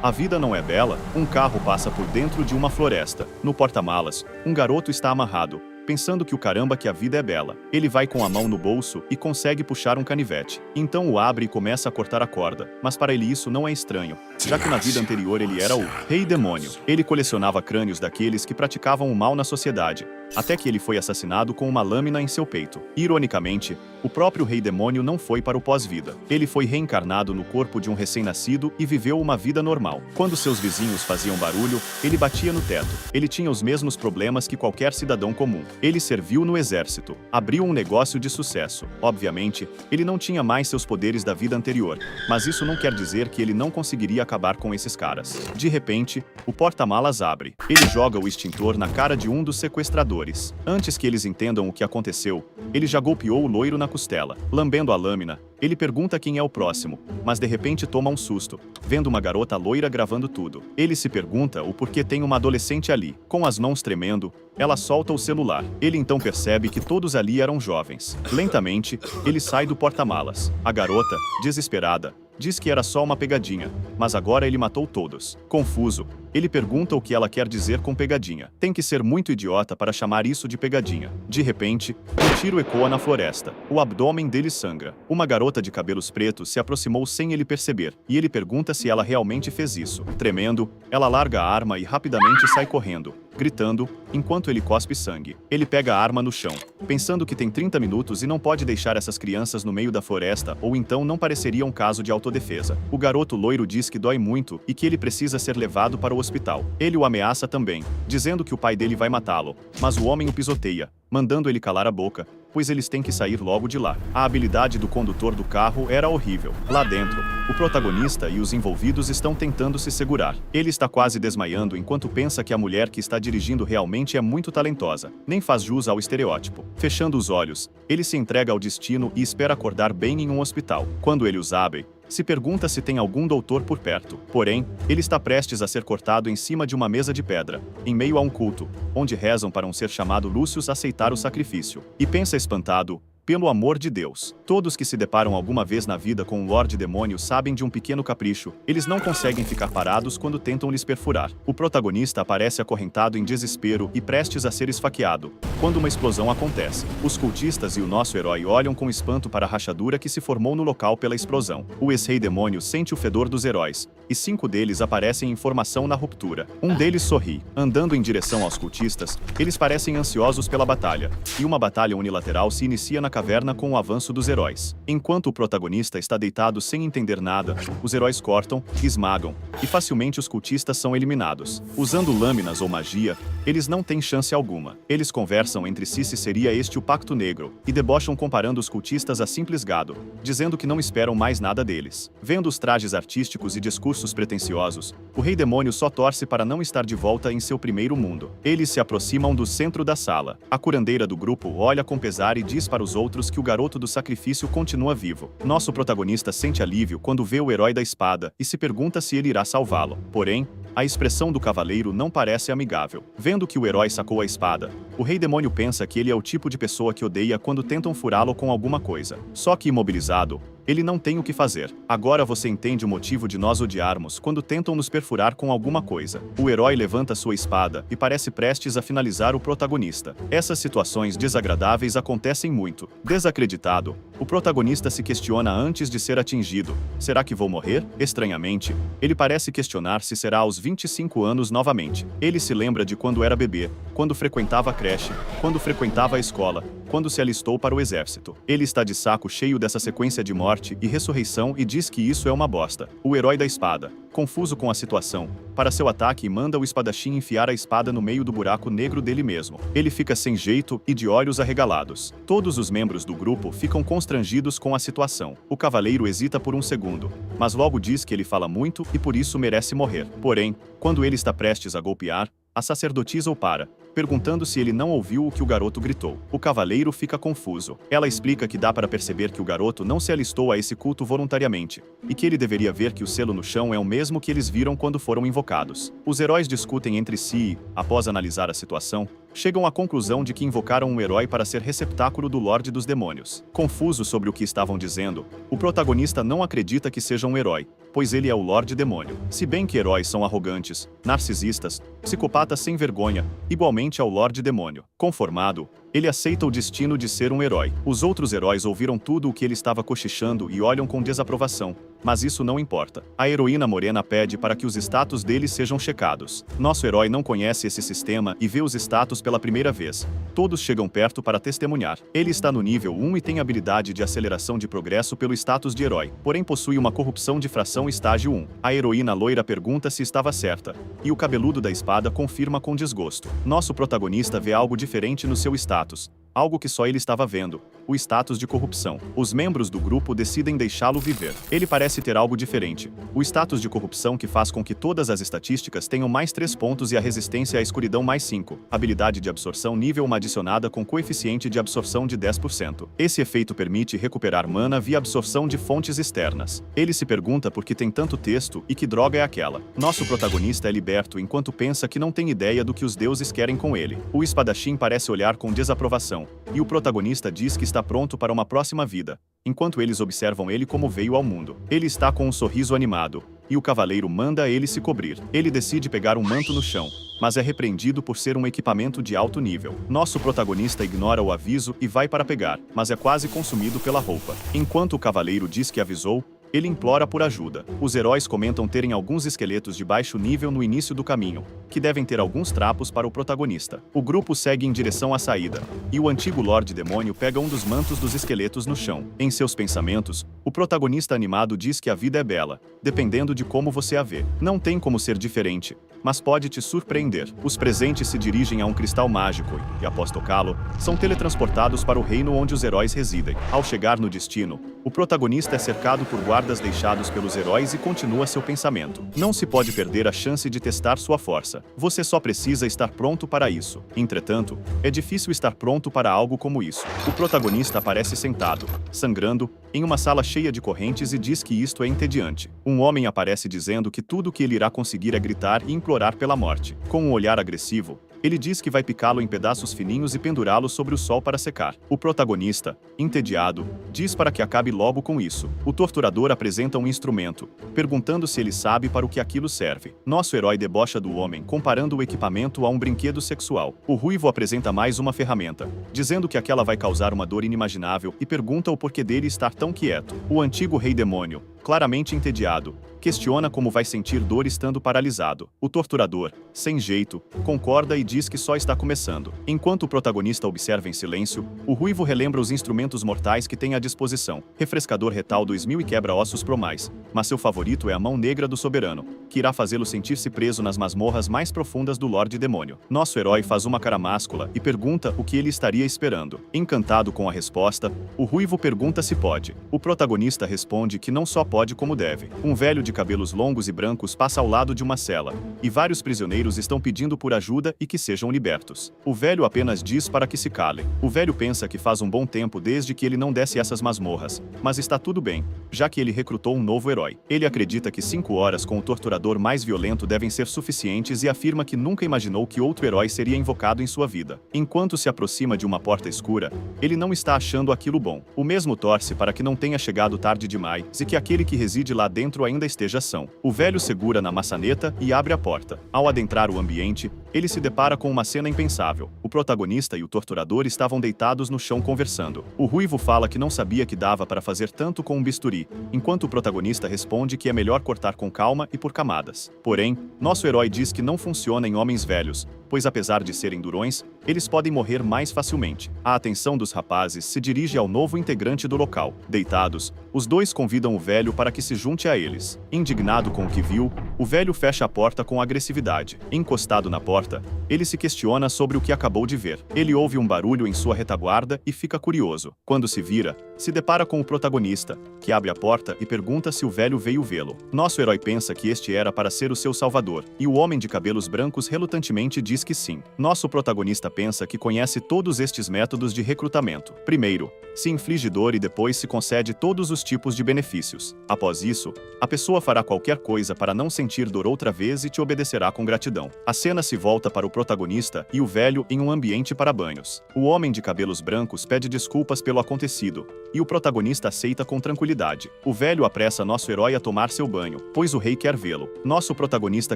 A vida não é bela? Um carro passa por dentro de uma floresta. No porta-malas, um garoto está amarrado, pensando que o caramba que a vida é bela. Ele vai com a mão no bolso e consegue puxar um canivete. Então o abre e começa a cortar a corda. Mas para ele isso não é estranho, já que na vida anterior ele era o Rei Demônio. Ele colecionava crânios daqueles que praticavam o mal na sociedade, até que ele foi assassinado com uma lâmina em seu peito. Ironicamente, o próprio Rei Demônio não foi para o pós-vida. Ele foi reencarnado no corpo de um recém-nascido e viveu uma vida normal. Quando seus vizinhos faziam barulho, ele batia no teto. Ele tinha os mesmos problemas que qualquer cidadão comum. Ele serviu no exército, abriu um negócio de sucesso. Obviamente, ele não tinha mais seus poderes da vida anterior, mas isso não quer dizer que ele não conseguiria acabar com esses caras. De repente, o porta-malas abre. Ele joga o extintor na cara de um dos sequestradores. Antes que eles entendam o que aconteceu, ele já golpeou o loiro na costela. Lambendo a lâmina, ele pergunta quem é o próximo, mas de repente toma um susto, vendo uma garota loira gravando tudo. Ele se pergunta o porquê tem uma adolescente ali. Com as mãos tremendo, ela solta o celular. Ele então percebe que todos ali eram jovens. Lentamente, ele sai do porta-malas. A garota, desesperada, diz que era só uma pegadinha, mas agora ele matou todos. Confuso, ele pergunta o que ela quer dizer com pegadinha. Tem que ser muito idiota para chamar isso de pegadinha. De repente, um tiro ecoa na floresta. O abdômen dele sangra. Uma garota de cabelos pretos se aproximou sem ele perceber, e ele pergunta se ela realmente fez isso. Tremendo, ela larga a arma e rapidamente sai correndo, gritando, enquanto ele cospe sangue. Ele pega a arma no chão, pensando que tem 30 minutos e não pode deixar essas crianças no meio da floresta, ou então não pareceria um caso de autodefesa. O garoto loiro diz que dói muito e que ele precisa ser levado para o hospital. Ele o ameaça também, dizendo que o pai dele vai matá-lo, mas o homem o pisoteia, mandando ele calar a boca, pois eles têm que sair logo de lá. A habilidade do condutor do carro era horrível. Lá dentro, o protagonista e os envolvidos estão tentando se segurar. Ele está quase desmaiando enquanto pensa que a mulher que está dirigindo realmente é muito talentosa. Nem faz jus ao estereótipo. Fechando os olhos, ele se entrega ao destino e espera acordar bem em um hospital. Quando ele os abre, se pergunta se tem algum doutor por perto. Porém, ele está prestes a ser cortado em cima de uma mesa de pedra, em meio a um culto, onde rezam para um ser chamado Lúcius aceitar o sacrifício. E pensa espantado, pelo amor de Deus. Todos que se deparam alguma vez na vida com um Lorde Demônio sabem de um pequeno capricho. Eles não conseguem ficar parados quando tentam lhes perfurar. O protagonista aparece acorrentado em desespero e prestes a ser esfaqueado, quando uma explosão acontece. Os cultistas e o nosso herói olham com espanto para a rachadura que se formou no local pela explosão. O ex-rei demônio sente o fedor dos heróis, e 5 deles aparecem em formação na ruptura. Um deles sorri. Andando em direção aos cultistas, eles parecem ansiosos pela batalha, e uma batalha unilateral se inicia na caverna com o avanço dos heróis. Enquanto o protagonista está deitado sem entender nada, os heróis cortam, esmagam, e facilmente os cultistas são eliminados. Usando lâminas ou magia, eles não têm chance alguma. Eles conversam entre si se seria este o Pacto Negro, e debocham comparando os cultistas a simples gado, dizendo que não esperam mais nada deles. Vendo os trajes artísticos e discursos pretensiosos, o Rei Demônio só torce para não estar de volta em seu primeiro mundo. Eles se aproximam do centro da sala. A curandeira do grupo olha com pesar e diz para os outros que o garoto do sacrifício continua vivo. Nosso protagonista sente alívio quando vê o herói da espada e se pergunta se ele irá salvá-lo. Porém, a expressão do cavaleiro não parece amigável. Vendo que o herói sacou a espada, o Rei Demônio pensa que ele é o tipo de pessoa que odeia quando tentam furá-lo com alguma coisa. Só que imobilizado, ele não tem o que fazer. Agora você entende o motivo de nós odiarmos quando tentam nos perfurar com alguma coisa. O herói levanta sua espada e parece prestes a finalizar o protagonista. Essas situações desagradáveis acontecem muito. Desacreditado, o protagonista se questiona antes de ser atingido. Será que vou morrer? Estranhamente, ele parece questionar se será aos 25 anos novamente. Ele se lembra de quando era bebê, quando frequentava a creche, quando frequentava a escola, quando se alistou para o exército. Ele está de saco cheio dessa sequência de morte e ressurreição e diz que isso é uma bosta. O herói da espada, confuso com a situação, para seu ataque manda o espadachim enfiar a espada no meio do buraco negro dele mesmo. Ele fica sem jeito e de olhos arregalados. Todos os membros do grupo ficam constrangidos com a situação. O cavaleiro hesita por um segundo, mas logo diz que ele fala muito e por isso merece morrer. Porém, quando ele está prestes a golpear, a sacerdotisa o para, perguntando se ele não ouviu o que o garoto gritou. O cavaleiro fica confuso. Ela explica que dá para perceber que o garoto não se alistou a esse culto voluntariamente, e que ele deveria ver que o selo no chão é o mesmo que eles viram quando foram invocados. Os heróis discutem entre si e, após analisar a situação, chegam à conclusão de que invocaram um herói para ser receptáculo do Lorde dos Demônios. Confuso sobre o que estavam dizendo, o protagonista não acredita que seja um herói, pois ele é o Lorde Demônio. Se bem que heróis são arrogantes, narcisistas, psicopatas sem vergonha, igualmente ao Lorde Demônio. Conformado, ele aceita o destino de ser um herói. Os outros heróis ouviram tudo o que ele estava cochichando e olham com desaprovação, mas isso não importa. A heroína morena pede para que os status dele sejam checados. Nosso herói não conhece esse sistema e vê os status pela primeira vez. Todos chegam perto para testemunhar. Ele está no nível 1 e tem habilidade de aceleração de progresso pelo status de herói, porém possui uma corrupção de fração estágio 1. A heroína loira pergunta se estava certa, e o cabeludo da espada confirma com desgosto. Nosso protagonista vê algo diferente no seu status, algo que só ele estava vendo: o status de corrupção. Os membros do grupo decidem deixá-lo viver. Ele parece ter algo diferente: o status de corrupção, que faz com que todas as estatísticas tenham mais 3 pontos e a resistência à escuridão mais 5. Habilidade de absorção nível 1 adicionada com coeficiente de absorção de 10%. Esse efeito permite recuperar mana via absorção de fontes externas. Ele se pergunta por que tem tanto texto e que droga é aquela. Nosso protagonista é liberto enquanto pensa que não tem ideia do que os deuses querem com ele. O espadachim parece olhar com desaprovação, e o protagonista diz que está pronto para uma próxima vida, enquanto eles observam ele como veio ao mundo. Ele está com um sorriso animado, e o cavaleiro manda ele se cobrir. Ele decide pegar um manto no chão, mas é repreendido por ser um equipamento de alto nível. Nosso protagonista ignora o aviso e vai para pegar, mas é quase consumido pela roupa. Enquanto o cavaleiro diz que avisou, ele implora por ajuda. Os heróis comentam terem alguns esqueletos de baixo nível no início do caminho, que devem ter alguns trapos para o protagonista. O grupo segue em direção à saída, e o antigo Lorde Demônio pega um dos mantos dos esqueletos no chão. Em seus pensamentos, o protagonista animado diz que a vida é bela, dependendo de como você a vê. Não tem como ser diferente, mas pode te surpreender. Os presentes se dirigem a um cristal mágico e, após tocá-lo, são teletransportados para o reino onde os heróis residem. Ao chegar no destino, o protagonista é cercado por guardas deixados pelos heróis e continua seu pensamento. Não se pode perder a chance de testar sua força. Você só precisa estar pronto para isso. Entretanto, é difícil estar pronto para algo como isso. O protagonista aparece sentado, sangrando, em uma sala cheia de correntes e diz que isto é entediante. Um homem aparece dizendo que tudo o que ele irá conseguir é gritar e implorar pela morte. Com um olhar agressivo, ele diz que vai picá-lo em pedaços fininhos e pendurá-lo sobre o sol para secar. O protagonista, entediado, diz para que acabe logo com isso. O torturador apresenta um instrumento, perguntando se ele sabe para o que aquilo serve. Nosso herói debocha do homem, comparando o equipamento a um brinquedo sexual. O ruivo apresenta mais uma ferramenta, dizendo que aquela vai causar uma dor inimaginável e pergunta o porquê dele estar tão quieto. O antigo rei demônio, claramente entediado, questiona como vai sentir dor estando paralisado. O torturador, sem jeito, concorda e diz que só está começando. Enquanto o protagonista observa em silêncio, o ruivo relembra os instrumentos mortais que tem à disposição: refrescador retal 2000 e quebra-ossos promais, mas seu favorito é a mão negra do soberano, que irá fazê-lo sentir-se preso nas masmorras mais profundas do Lorde Demônio. Nosso herói faz uma cara máscula e pergunta o que ele estaria esperando. Encantado com a resposta, o ruivo pergunta se pode. O protagonista responde que não só pode como deve. Um velho de cabelos longos e brancos passa ao lado de uma cela, e vários prisioneiros estão pedindo por ajuda e que sejam libertos. O velho apenas diz para que se calem. O velho pensa que faz um bom tempo desde que ele não desce essas masmorras, mas está tudo bem, já que ele recrutou um novo herói. Ele acredita que 5 horas com o torturador mais violento devem ser suficientes e afirma que nunca imaginou que outro herói seria invocado em sua vida. Enquanto se aproxima de uma porta escura, ele não está achando aquilo bom. O mesmo torce para que não tenha chegado tarde demais e que aquele que reside lá dentro ainda esteja são. O velho segura na maçaneta e abre a porta. Ao adentrar o ambiente, ele se depara com uma cena impensável. O protagonista e o torturador estavam deitados no chão conversando. O ruivo fala que não sabia que dava para fazer tanto com um bisturi, enquanto o protagonista responde que é melhor cortar com calma e por camadas. Porém, nosso herói diz que não funciona em homens velhos, pois apesar de serem durões, eles podem morrer mais facilmente. A atenção dos rapazes se dirige ao novo integrante do local. Deitados, os dois convidam o velho para que se junte a eles. Indignado com o que viu, o velho fecha a porta com agressividade. Encostado na porta, ele se questiona sobre o que acabou de ver. Ele ouve um barulho em sua retaguarda e fica curioso. Quando se vira, se depara com o protagonista, que abre a porta e pergunta se o velho veio vê-lo. Nosso herói pensa que este era para ser o seu salvador, e o homem de cabelos brancos relutantemente diz que sim. Nosso protagonista pensa que conhece todos estes métodos de recrutamento. Primeiro, se inflige dor e depois se concede todos os tipos de benefícios. Após isso, a pessoa fará qualquer coisa para não sentir dor outra vez e te obedecerá com gratidão. A cena se volta para o protagonista e o velho em um ambiente para banhos. O homem de cabelos brancos pede desculpas pelo acontecido, e o protagonista aceita com tranquilidade. O velho apressa nosso herói a tomar seu banho, pois o rei quer vê-lo. Nosso protagonista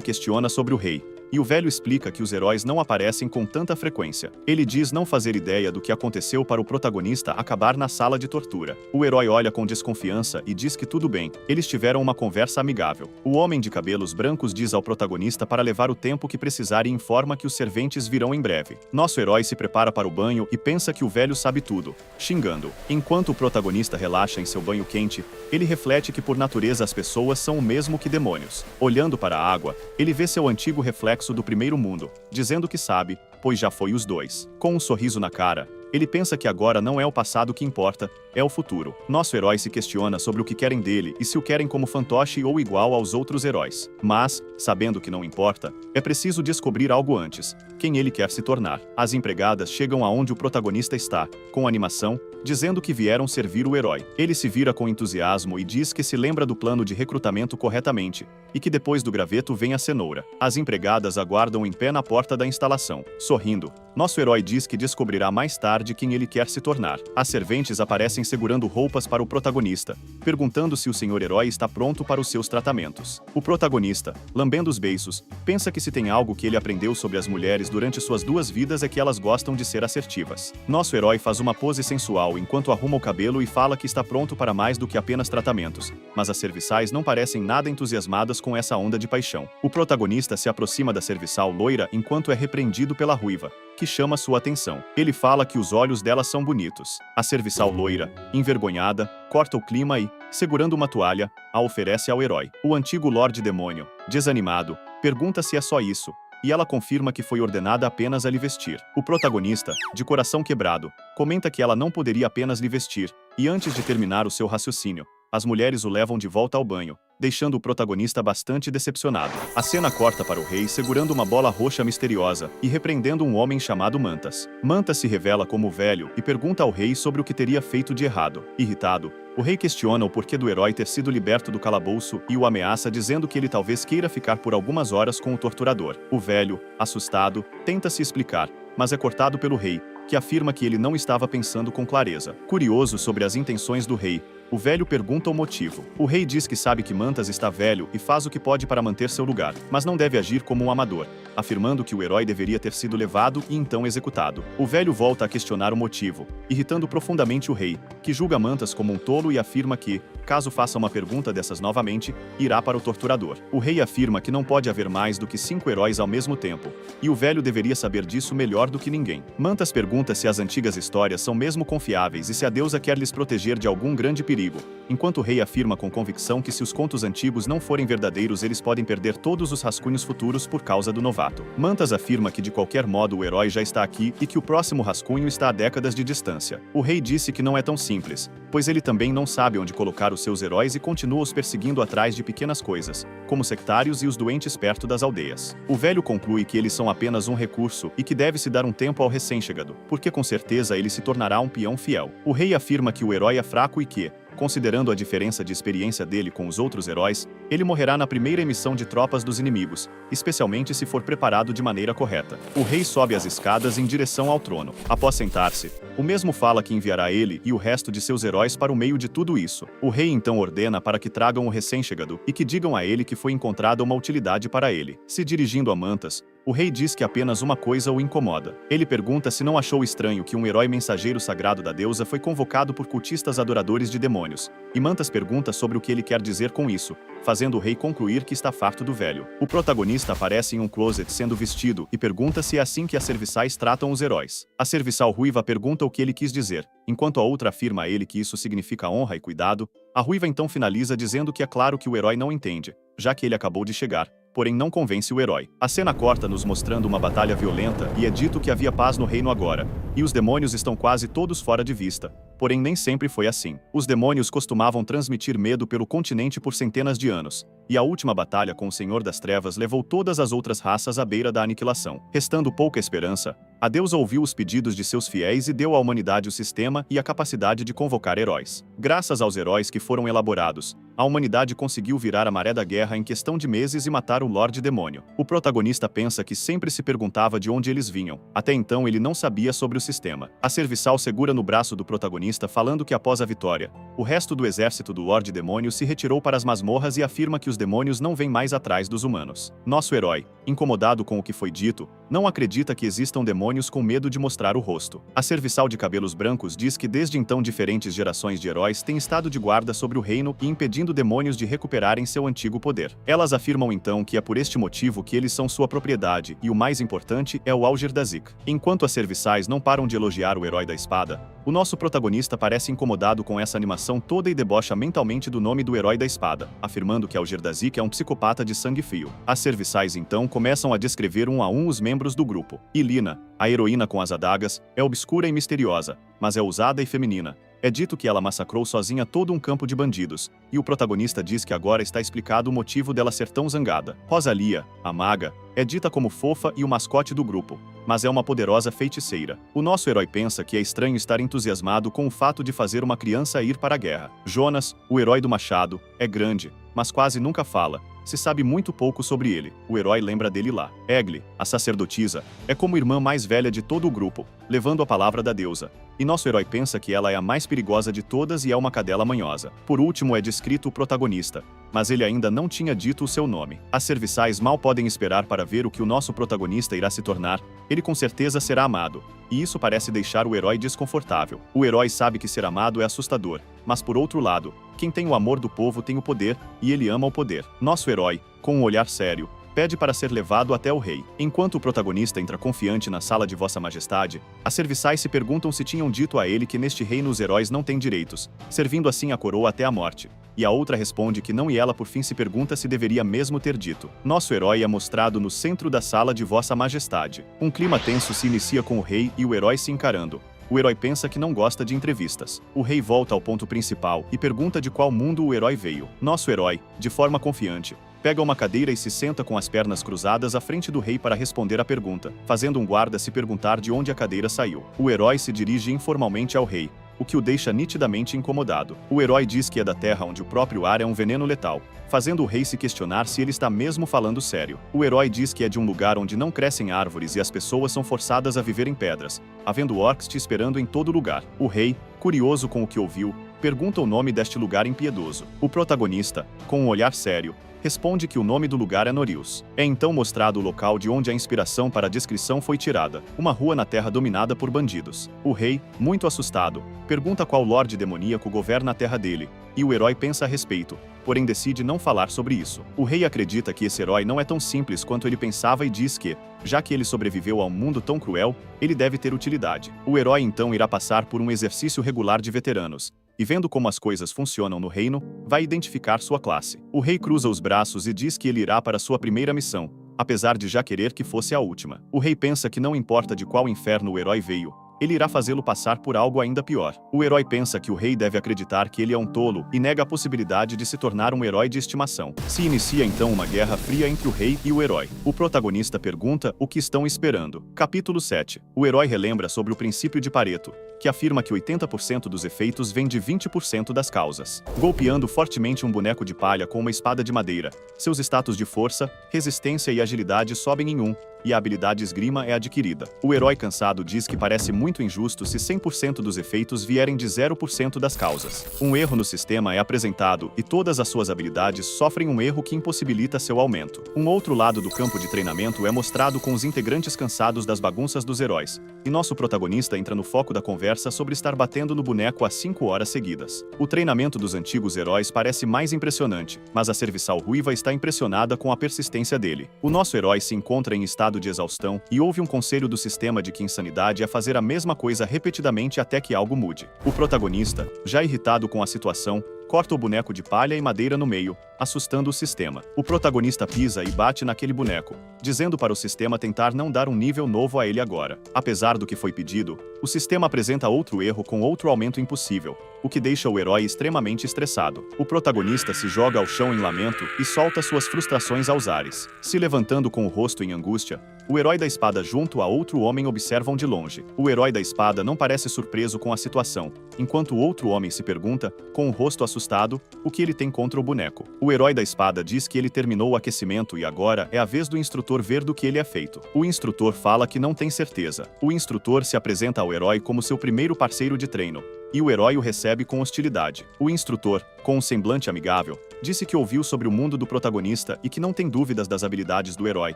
questiona sobre o rei, e o velho explica que os heróis não aparecem com tanta frequência. Ele diz não fazer ideia do que aconteceu para o protagonista acabar na sala de tortura. O herói olha com desconfiança e diz que tudo bem, eles tiveram uma conversa amigável. O homem de cabelos brancos diz ao protagonista para levar o tempo que precisar e informa que os serventes virão em breve. Nosso herói se prepara para o banho e pensa que o velho sabe tudo, xingando. Enquanto o protagonista relaxa em seu banho quente, ele reflete que por natureza as pessoas são o mesmo que demônios. Olhando para a água, ele vê seu antigo reflexo do primeiro mundo, dizendo que sabe, pois já foi os dois. Com um sorriso na cara, ele pensa que agora não é o passado que importa, é o futuro. Nosso herói se questiona sobre o que querem dele e se o querem como fantoche ou igual aos outros heróis. Mas, sabendo que não importa, é preciso descobrir algo antes: quem ele quer se tornar. As empregadas chegam aonde o protagonista está, com animação, dizendo que vieram servir o herói. Ele se vira com entusiasmo e diz que se lembra do plano de recrutamento corretamente, e que depois do graveto vem a cenoura. As empregadas aguardam em pé na porta da instalação. Sorrindo, nosso herói diz que descobrirá mais tarde quem ele quer se tornar. As serventes aparecem segurando roupas para o protagonista, perguntando se o senhor herói está pronto para os seus tratamentos. O protagonista, lambendo os beiços, pensa que se tem algo que ele aprendeu sobre as mulheres durante suas duas vidas é que elas gostam de ser assertivas. Nosso herói faz uma pose sensual enquanto arruma o cabelo e fala que está pronto para mais do que apenas tratamentos, mas as serviçais não parecem nada entusiasmadas com essa onda de paixão. O protagonista se aproxima da serviçal loira enquanto é repreendido pela ruiva, que chama sua atenção. Ele fala que os olhos dela são bonitos. A serviçal loira, envergonhada, corta o clima e, segurando uma toalha, a oferece ao herói. O antigo Lorde Demônio, desanimado, pergunta se é só isso, e ela confirma que foi ordenada apenas a lhe vestir. O protagonista, de coração quebrado, comenta que ela não poderia apenas lhe vestir, e antes de terminar o seu raciocínio, as mulheres o levam de volta ao banho, deixando o protagonista bastante decepcionado. A cena corta para o rei segurando uma bola roxa misteriosa e repreendendo um homem chamado Mantas. Mantas se revela como velho e pergunta ao rei sobre o que teria feito de errado. Irritado, o rei questiona o porquê do herói ter sido liberto do calabouço e o ameaça dizendo que ele talvez queira ficar por algumas horas com o torturador. O velho, assustado, tenta se explicar, mas é cortado pelo rei, que afirma que ele não estava pensando com clareza. Curioso sobre as intenções do rei, o velho pergunta o motivo. O rei diz que sabe que Mantas está velho e faz o que pode para manter seu lugar, mas não deve agir como um amador, afirmando que o herói deveria ter sido levado e então executado. O velho volta a questionar o motivo, irritando profundamente o rei, que julga Mantas como um tolo e afirma que, caso faça uma pergunta dessas novamente, irá para o torturador. O rei afirma que não pode haver mais do que 5 heróis ao mesmo tempo, e o velho deveria saber disso melhor do que ninguém. Mantas pergunta se as antigas histórias são mesmo confiáveis e se a deusa quer lhes proteger de algum grande perigo, enquanto o rei afirma com convicção que se os contos antigos não forem verdadeiros eles podem perder todos os rascunhos futuros por causa do novato. Mantas afirma que de qualquer modo o herói já está aqui e que o próximo rascunho está a décadas de distância. O rei disse que não é tão simples, pois ele também não sabe onde colocar os seus heróis e continua os perseguindo atrás de pequenas coisas, como sectários e os doentes perto das aldeias. O velho conclui que eles são apenas um recurso e que deve-se dar um tempo ao recém-chegado, porque com certeza ele se tornará um peão fiel. O rei afirma que o herói é fraco e que, considerando a diferença de experiência dele com os outros heróis, ele morrerá na primeira emissão de tropas dos inimigos, especialmente se for preparado de maneira correta. O rei sobe as escadas em direção ao trono. Após sentar-se, o mesmo fala que enviará ele e o resto de seus heróis para o meio de tudo isso. O rei então ordena para que tragam o recém-chegado e que digam a ele que foi encontrada uma utilidade para ele. Se dirigindo a Mantas, o rei diz que apenas uma coisa o incomoda. Ele pergunta se não achou estranho que um herói mensageiro sagrado da deusa foi convocado por cultistas adoradores de demônios, e Mantas pergunta sobre o que ele quer dizer com isso, fazendo o rei concluir que está farto do velho. O protagonista aparece em um closet sendo vestido e pergunta se é assim que as serviçais tratam os heróis. A serviçal ruiva pergunta o que ele quis dizer, enquanto a outra afirma a ele que isso significa honra e cuidado. A ruiva então finaliza dizendo que é claro que o herói não entende, já que ele acabou de chegar, porém não convence o herói. A cena corta nos mostrando uma batalha violenta e é dito que havia paz no reino agora, e os demônios estão quase todos fora de vista. Porém nem sempre foi assim. Os demônios costumavam transmitir medo pelo continente por centenas de anos, e a última batalha com o Senhor das Trevas levou todas as outras raças à beira da aniquilação. Restando pouca esperança, a deusa ouviu os pedidos de seus fiéis e deu à humanidade o sistema e a capacidade de convocar heróis. Graças aos heróis que foram elaborados, a humanidade conseguiu virar a maré da guerra em questão de meses e matar o Lorde Demônio. O protagonista pensa que sempre se perguntava de onde eles vinham. Até então ele não sabia sobre o sistema. A serviçal segura no braço do protagonista falando que após a vitória, o resto do exército do Lorde Demônio se retirou para as masmorras e afirma que os demônios não vêm mais atrás dos humanos. Nosso herói, incomodado com o que foi dito, não acredita que existam demônios com medo de mostrar o rosto. A serviçal de cabelos brancos diz que desde então diferentes gerações de heróis têm estado de guarda sobre o reino e impedindo demônios de recuperarem seu antigo poder. Elas afirmam então que é por este motivo que eles são sua propriedade e o mais importante é o Algirdazik. Enquanto as serviçais não param de elogiar o herói da espada, o nosso protagonista parece incomodado com essa animação toda e debocha mentalmente do nome do herói da espada, afirmando que Algirdazik é um psicopata de sangue frio. As serviçais então começam a descrever um a um os membros do grupo. Ilina, a heroína com as adagas, é obscura e misteriosa, mas é ousada e feminina. É dito que ela massacrou sozinha todo um campo de bandidos, e o protagonista diz que agora está explicado o motivo dela ser tão zangada. Rosalia, a maga, é dita como fofa e o mascote do grupo, mas é uma poderosa feiticeira. O nosso herói pensa que é estranho estar entusiasmado com o fato de fazer uma criança ir para a guerra. Jonas, o herói do machado, é grande, mas quase nunca fala. Se sabe muito pouco sobre ele. O herói lembra dele lá. Egli, a sacerdotisa, é como irmã mais velha de todo o grupo, levando a palavra da deusa. E nosso herói pensa que ela é a mais perigosa de todas e é uma cadela manhosa. Por último é descrito o protagonista, mas ele ainda não tinha dito o seu nome. As serviçais mal podem esperar para ver o que o nosso protagonista irá se tornar. Ele com certeza será amado, e isso parece deixar o herói desconfortável. O herói sabe que ser amado é assustador, mas por outro lado, quem tem o amor do povo tem o poder, e ele ama o poder. Nosso herói, com um olhar sério, pede para ser levado até o rei. Enquanto o protagonista entra confiante na sala de Vossa Majestade, as serviçais se perguntam se tinham dito a ele que neste reino os heróis não têm direitos, servindo assim a coroa até a morte. E a outra responde que não e ela por fim se pergunta se deveria mesmo ter dito. Nosso herói é mostrado no centro da sala de Vossa Majestade. Um clima tenso se inicia com o rei e o herói se encarando. O herói pensa que não gosta de entrevistas. O rei volta ao ponto principal e pergunta de qual mundo o herói veio. Nosso herói, de forma confiante, pega uma cadeira e se senta com as pernas cruzadas à frente do rei para responder à pergunta, fazendo um guarda se perguntar de onde a cadeira saiu. O herói se dirige informalmente ao rei, o que o deixa nitidamente incomodado. O herói diz que é da terra onde o próprio ar é um veneno letal, fazendo o rei se questionar se ele está mesmo falando sério. O herói diz que é de um lugar onde não crescem árvores e as pessoas são forçadas a viver em pedras, havendo orcs te esperando em todo lugar. O rei, curioso com o que ouviu, pergunta o nome deste lugar impiedoso. O protagonista, com um olhar sério, responde que o nome do lugar é Norius. É então mostrado o local de onde a inspiração para a descrição foi tirada, uma rua na terra dominada por bandidos. O rei, muito assustado, pergunta qual lorde demoníaco governa a terra dele, e o herói pensa a respeito, porém decide não falar sobre isso. O rei acredita que esse herói não é tão simples quanto ele pensava e diz que, já que ele sobreviveu a um mundo tão cruel, ele deve ter utilidade. O herói então irá passar por um exercício regular de veteranos, e vendo como as coisas funcionam no reino, vai identificar sua classe. O rei cruza os braços e diz que ele irá para sua primeira missão, apesar de já querer que fosse a última. O rei pensa que não importa de qual inferno o herói veio, ele irá fazê-lo passar por algo ainda pior. O herói pensa que o rei deve acreditar que ele é um tolo e nega a possibilidade de se tornar um herói de estimação. Se inicia então uma guerra fria entre o rei e o herói. O protagonista pergunta o que estão esperando. Capítulo 7. O herói relembra sobre o princípio de Pareto, que afirma que 80% dos efeitos vem de 20% das causas. Golpeando fortemente um boneco de palha com uma espada de madeira, seus status de força, resistência e agilidade sobem em 1, e a habilidade esgrima é adquirida. O herói cansado diz que parece muito injusto se 100% dos efeitos vierem de 0% das causas. Um erro no sistema é apresentado e todas as suas habilidades sofrem um erro que impossibilita seu aumento. Um outro lado do campo de treinamento é mostrado com os integrantes cansados das bagunças dos heróis, e nosso protagonista entra no foco da conversa sobre estar batendo no boneco há 5 horas seguidas. O treinamento dos antigos heróis parece mais impressionante, mas a serviçal ruiva está impressionada com a persistência dele. O nosso herói se encontra em estado de exaustão e ouve um conselho do sistema de que insanidade é fazer a mesma coisa repetidamente até que algo mude. O protagonista, já irritado com a situação, corta o boneco de palha e madeira no meio, assustando o sistema. O protagonista pisa e bate naquele boneco, dizendo para o sistema tentar não dar um nível novo a ele agora. Apesar do que foi pedido, o sistema apresenta outro erro com outro aumento impossível, o que deixa o herói extremamente estressado. O protagonista se joga ao chão em lamento e solta suas frustrações aos ares. Se levantando com o rosto em angústia, o herói da espada junto a outro homem observam de longe. O herói da espada não parece surpreso com a situação, enquanto o outro homem se pergunta, com o rosto assustado, o que ele tem contra o boneco. O herói da espada diz que ele terminou o aquecimento e agora é a vez do instrutor ver do que ele é feito. O instrutor fala que não tem certeza. O instrutor se apresenta ao herói como seu primeiro parceiro de treino, e o herói o recebe com hostilidade. O instrutor, com um semblante amigável, disse que ouviu sobre o mundo do protagonista e que não tem dúvidas das habilidades do herói,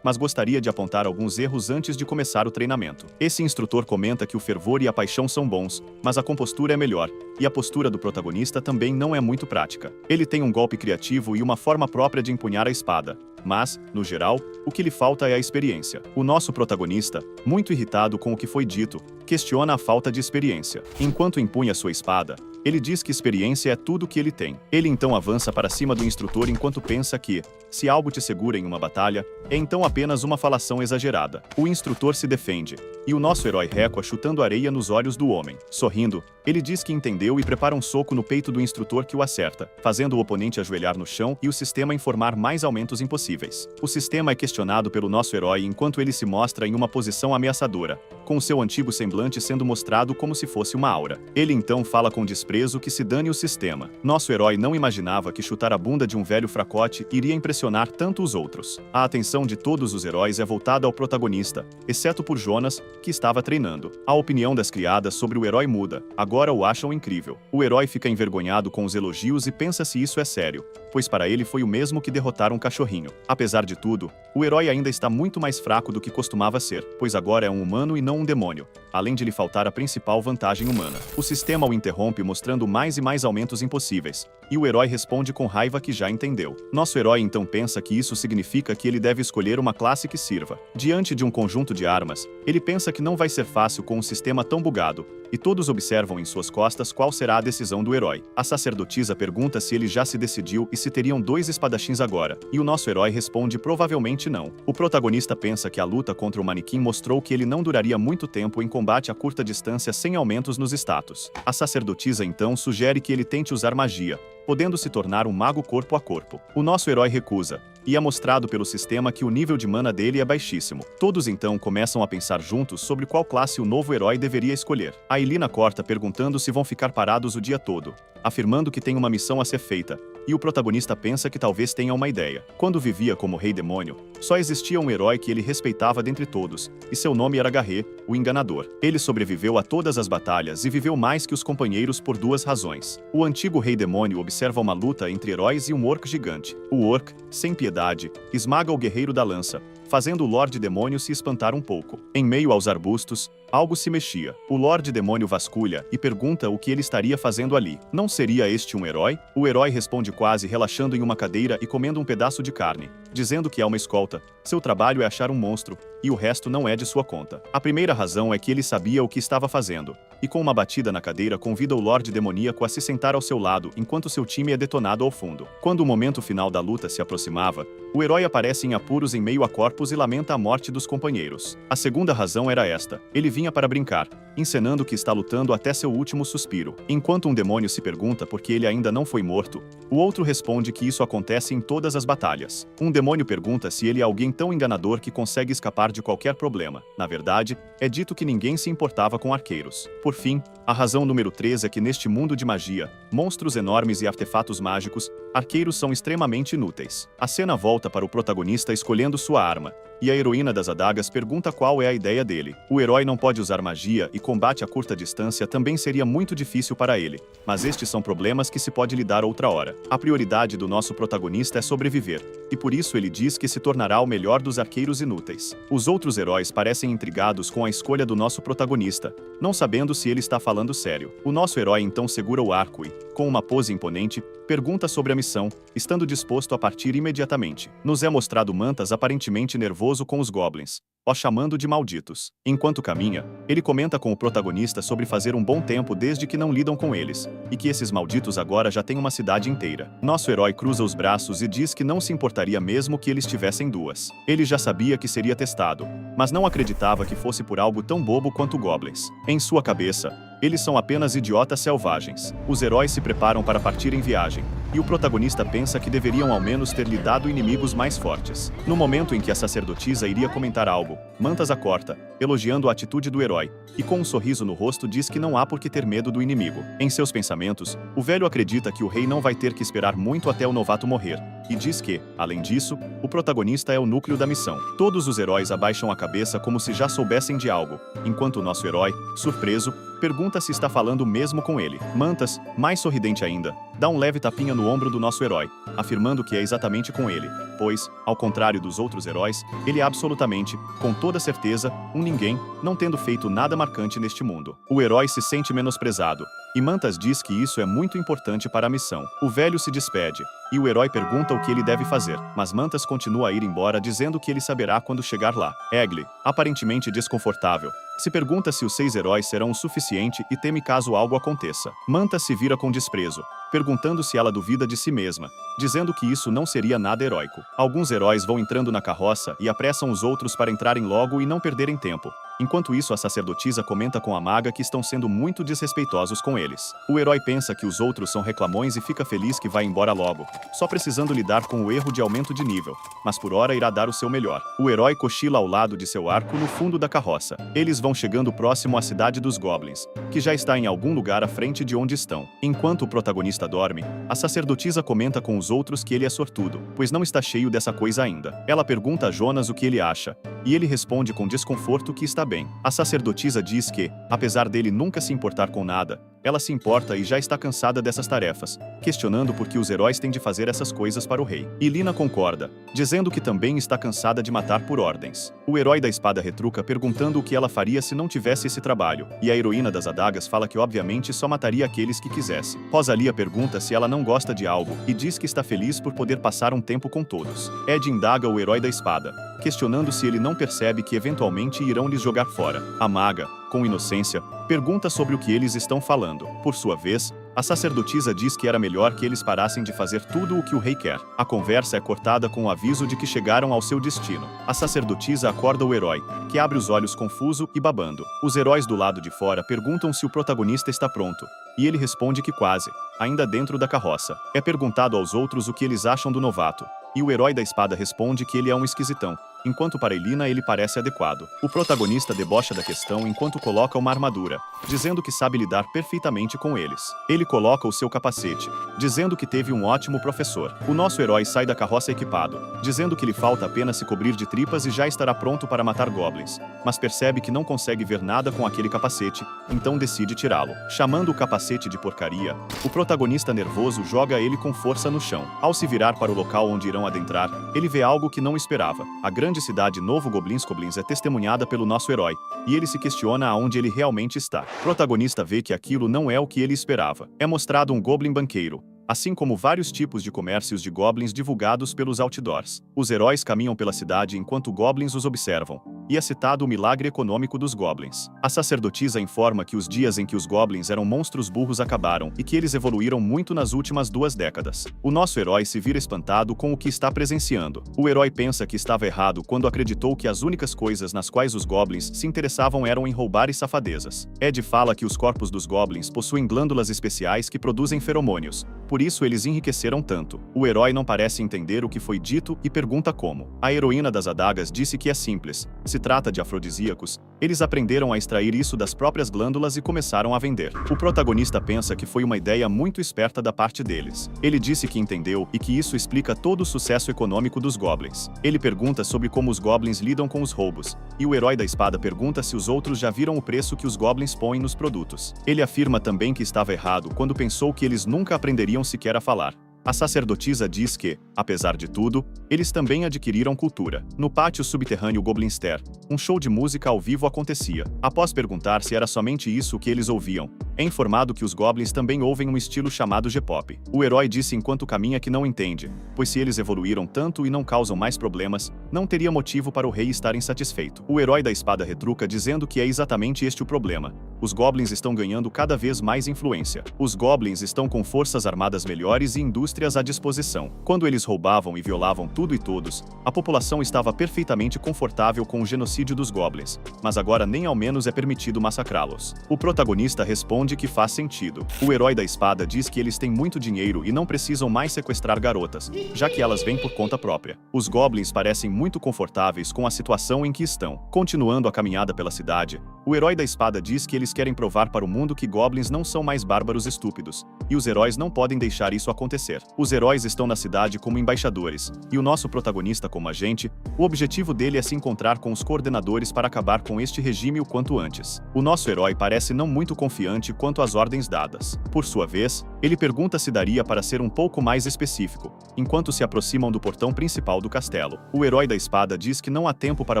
mas gostaria de apontar alguns erros antes de começar o treinamento. Esse instrutor comenta que o fervor e a paixão são bons, mas a compostura é melhor, e a postura do protagonista também não é muito prática. Ele tem um golpe criativo e uma forma própria de empunhar a espada, mas, no geral, o que lhe falta é a experiência. O nosso protagonista, muito irritado com o que foi dito, questiona a falta de experiência. Enquanto empunha sua espada, ele diz que experiência é tudo o que ele tem. Ele então avança para cima do instrutor enquanto pensa que, se algo te segura em uma batalha, é então apenas uma falação exagerada. O instrutor se defende, e o nosso herói recua chutando areia nos olhos do homem. Sorrindo, ele diz que entendeu e prepara um soco no peito do instrutor que o acerta, fazendo o oponente ajoelhar no chão e o sistema informar mais aumentos impossíveis. O sistema é questionado pelo nosso herói enquanto ele se mostra em uma posição ameaçadora, com o seu antigo semblante sendo mostrado como se fosse uma aura. Ele então fala com desprezo que se dane o sistema. Nosso herói não imaginava que chutar a bunda de um velho fracote iria impressionar tanto os outros. A atenção de todos os heróis é voltada ao protagonista, exceto por Jonas, que estava treinando. A opinião das criadas sobre o herói muda, agora o acham incrível. O herói fica envergonhado com os elogios e pensa se isso é sério, pois para ele foi o mesmo que derrotar um cachorrinho. Apesar de tudo, o herói ainda está muito mais fraco do que costumava ser, pois agora é um humano e não um demônio, além de lhe faltar a principal vantagem humana. O sistema o interrompe mostrando mais e mais aumentos impossíveis, e o herói responde com raiva que já entendeu. Nosso herói então pensa que isso significa que ele deve escolher uma classe que sirva. Diante de um conjunto de armas, ele pensa que não vai ser fácil com um sistema tão bugado, e todos observam em suas costas qual será a decisão do herói. A sacerdotisa pergunta se ele já se decidiu e se teriam 2 espadachins agora, e o nosso herói responde provavelmente não. O protagonista pensa que a luta contra o manequim mostrou que ele não duraria muito tempo em combate a curta distância sem aumentos nos status. A sacerdotisa então sugere que ele tente usar magia, podendo se tornar um mago corpo a corpo. O nosso herói recusa, e é mostrado pelo sistema que o nível de mana dele é baixíssimo. Todos então começam a pensar juntos sobre qual classe o novo herói deveria escolher. A Elina corta perguntando se vão ficar parados o dia todo, afirmando que tem uma missão a ser feita, e o protagonista pensa que talvez tenha uma ideia. Quando vivia como Rei Demônio, só existia um herói que ele respeitava dentre todos, e seu nome era Garré, o Enganador. Ele sobreviveu a todas as batalhas e viveu mais que os companheiros por 2 razões. O antigo Rei Demônio observa uma luta entre heróis e um orc gigante. O orc, sem piedade, esmaga o guerreiro da lança, fazendo o Lorde Demônio se espantar um pouco. Em meio aos arbustos, algo se mexia. O Lorde Demônio vasculha e pergunta o que ele estaria fazendo ali. Não seria este um herói? O herói responde quase relaxando em uma cadeira e comendo um pedaço de carne, dizendo que é uma escolta. Seu trabalho é achar um monstro, e o resto não é de sua conta. A primeira razão é que ele sabia o que estava fazendo, e com uma batida na cadeira convida o Lorde Demoníaco a se sentar ao seu lado enquanto seu time é detonado ao fundo. Quando o momento final da luta se aproximava, o herói aparece em apuros em meio a corpos e lamenta a morte dos companheiros. A segunda razão era esta: ele vinha para brincar, encenando que está lutando até seu último suspiro. Enquanto um demônio se pergunta por que ele ainda não foi morto, o outro responde que isso acontece em todas as batalhas. Um demônio pergunta se ele é alguém tão enganador que consegue escapar de qualquer problema. Na verdade, é dito que ninguém se importava com arqueiros. Por fim, a razão número 3 é que neste mundo de magia, monstros enormes e artefatos mágicos, arqueiros são extremamente inúteis. A cena volta para o protagonista escolhendo sua arma, e a heroína das adagas pergunta qual é a ideia dele. O herói não pode usar magia e combate a curta distância também seria muito difícil para ele, mas estes são problemas que se pode lidar outra hora. A prioridade do nosso protagonista é sobreviver, e por isso ele diz que se tornará o melhor dos arqueiros inúteis. Os outros heróis parecem intrigados com a escolha do nosso protagonista, não sabendo se ele está falando sério. O nosso herói então segura o arco e, com uma pose imponente, pergunta sobre a missão, estando disposto a partir imediatamente. Nos é mostrado Mantas aparentemente nervoso nervoso com os goblins, os chamando de malditos. Enquanto caminha, ele comenta com o protagonista sobre fazer um bom tempo desde que não lidam com eles, e que esses malditos agora já têm uma cidade inteira. Nosso herói cruza os braços e diz que não se importaria mesmo que eles tivessem duas. Ele já sabia que seria testado, mas não acreditava que fosse por algo tão bobo quanto goblins. Em sua cabeça, eles são apenas idiotas selvagens. Os heróis se preparam para partir em viagem, e o protagonista pensa que deveriam ao menos ter lidado inimigos mais fortes. No momento em que a sacerdotisa iria comentar algo, Mantas a corta, elogiando a atitude do herói, e com um sorriso no rosto diz que não há por que ter medo do inimigo. Em seus pensamentos, o velho acredita que o rei não vai ter que esperar muito até o novato morrer, e diz que, além disso, o protagonista é o núcleo da missão. Todos os heróis abaixam a cabeça como se já soubessem de algo, enquanto o nosso herói, surpreso, pergunta se está falando mesmo com ele. Mantas, mais sorridente ainda, dá um leve tapinha no ombro do nosso herói, afirmando que é exatamente com ele, pois, ao contrário dos outros heróis, ele é absolutamente, com toda certeza, um ninguém, não tendo feito nada marcante neste mundo. O herói se sente menosprezado, e Mantas diz que isso é muito importante para a missão. O velho se despede, e o herói pergunta o que ele deve fazer, mas Mantas continua a ir embora dizendo que ele saberá quando chegar lá. Egli, aparentemente desconfortável, se pergunta se os 6 heróis serão o suficiente e teme caso algo aconteça. Mantas se vira com desprezo, perguntando se ela duvida de si mesma, dizendo que isso não seria nada heróico. Alguns heróis vão entrando na carroça e apressam os outros para entrarem logo e não perderem tempo. Enquanto isso, a sacerdotisa comenta com a maga que estão sendo muito desrespeitosos com eles. O herói pensa que os outros são reclamões e fica feliz que vai embora logo, só precisando lidar com o erro de aumento de nível, mas por hora irá dar o seu melhor. O herói cochila ao lado de seu arco no fundo da carroça. Eles vão chegando próximo à cidade dos goblins, que já está em algum lugar à frente de onde estão. Enquanto o protagonista dorme, a sacerdotisa comenta com os outros que ele é sortudo, pois não está cheio dessa coisa ainda. Ela pergunta a Jonas o que ele acha, e ele responde com desconforto que está bem. A sacerdotisa diz que, apesar dele nunca se importar com nada, ela se importa e já está cansada dessas tarefas, questionando por que os heróis têm de fazer essas coisas para o rei. E Lina concorda, dizendo que também está cansada de matar por ordens. O herói da espada retruca perguntando o que ela faria se não tivesse esse trabalho, e a heroína das adagas fala que obviamente só mataria aqueles que quisesse. Rosalia pergunta se ela não gosta de algo, e diz que está feliz por poder passar um tempo com todos. Ed indaga o herói da espada, questionando se ele não percebe que eventualmente irão lhes jogar fora. A maga, com inocência, pergunta sobre o que eles estão falando. Por sua vez, a sacerdotisa diz que era melhor que eles parassem de fazer tudo o que o rei quer. A conversa é cortada com o aviso de que chegaram ao seu destino. A sacerdotisa acorda o herói, que abre os olhos confuso e babando. Os heróis do lado de fora perguntam se o protagonista está pronto, e ele responde que quase, ainda dentro da carroça. É perguntado aos outros o que eles acham do novato, e o herói da espada responde que ele é um esquisitão, enquanto para Elina ele parece adequado. O protagonista debocha da questão enquanto coloca uma armadura, dizendo que sabe lidar perfeitamente com eles. Ele coloca o seu capacete, dizendo que teve um ótimo professor. O nosso herói sai da carroça equipado, dizendo que lhe falta apenas se cobrir de tripas e já estará pronto para matar goblins, mas percebe que não consegue ver nada com aquele capacete, então decide tirá-lo. Chamando o capacete de porcaria, o protagonista nervoso joga ele com força no chão. Ao se virar para o local onde irão adentrar, ele vê algo que não esperava. A grande cidade Novo Goblins é testemunhada pelo nosso herói, e ele se questiona aonde ele realmente está. O protagonista vê que aquilo não é o que ele esperava. É mostrado um goblin banqueiro, assim como vários tipos de comércios de goblins divulgados pelos outdoors. Os heróis caminham pela cidade enquanto goblins os observam, e é citado o milagre econômico dos goblins. A sacerdotisa informa que os dias em que os goblins eram monstros burros acabaram e que eles evoluíram muito nas últimas 2 décadas. O nosso herói se vira espantado com o que está presenciando. O herói pensa que estava errado quando acreditou que as únicas coisas nas quais os goblins se interessavam eram em roubar e safadezas. Ed fala que os corpos dos goblins possuem glândulas especiais que produzem feromônios, por isso eles enriqueceram tanto. O herói não parece entender o que foi dito e pergunta como. A heroína das adagas disse que é simples. Se trata de afrodisíacos, eles aprenderam a extrair isso das próprias glândulas e começaram a vender. O protagonista pensa que foi uma ideia muito esperta da parte deles. Ele disse que entendeu e que isso explica todo o sucesso econômico dos goblins. Ele pergunta sobre como os goblins lidam com os roubos, e o herói da espada pergunta se os outros já viram o preço que os goblins põem nos produtos. Ele afirma também que estava errado quando pensou que eles nunca aprenderiam sequer a falar. A sacerdotisa diz que, apesar de tudo, eles também adquiriram cultura. No pátio subterrâneo Goblinster, um show de música ao vivo acontecia. Após perguntar se era somente isso que eles ouviam, É informado que os Goblins também ouvem um estilo chamado G-pop. O herói disse enquanto caminha que não entende, pois se eles evoluíram tanto e não causam mais problemas, não teria motivo para o rei estar insatisfeito. O herói da espada retruca dizendo que é exatamente este o problema. Os Goblins estão ganhando cada vez mais influência. Os Goblins estão com forças armadas melhores e indústrias à disposição. Quando eles roubavam e violavam tudo e todos, a população estava perfeitamente confortável com o genocídio dos Goblins, mas agora nem ao menos é permitido massacrá-los. O protagonista responde que faz sentido. O herói da espada diz que eles têm muito dinheiro e não precisam mais sequestrar garotas, já que elas vêm por conta própria. Os Goblins parecem muito confortáveis com a situação em que estão. Continuando a caminhada pela cidade, o herói da espada diz que eles querem provar para o mundo que Goblins não são mais bárbaros estúpidos, e os heróis não podem deixar isso acontecer. Os heróis estão na cidade como embaixadores, e o nosso protagonista como agente, o objetivo dele é se encontrar com os coordenadores para acabar com este regime o quanto antes. O nosso herói parece não muito confiante quanto às ordens dadas. Por sua vez, ele pergunta se daria para ser um pouco mais específico, enquanto se aproximam do portão principal do castelo. O herói da espada diz que não há tempo para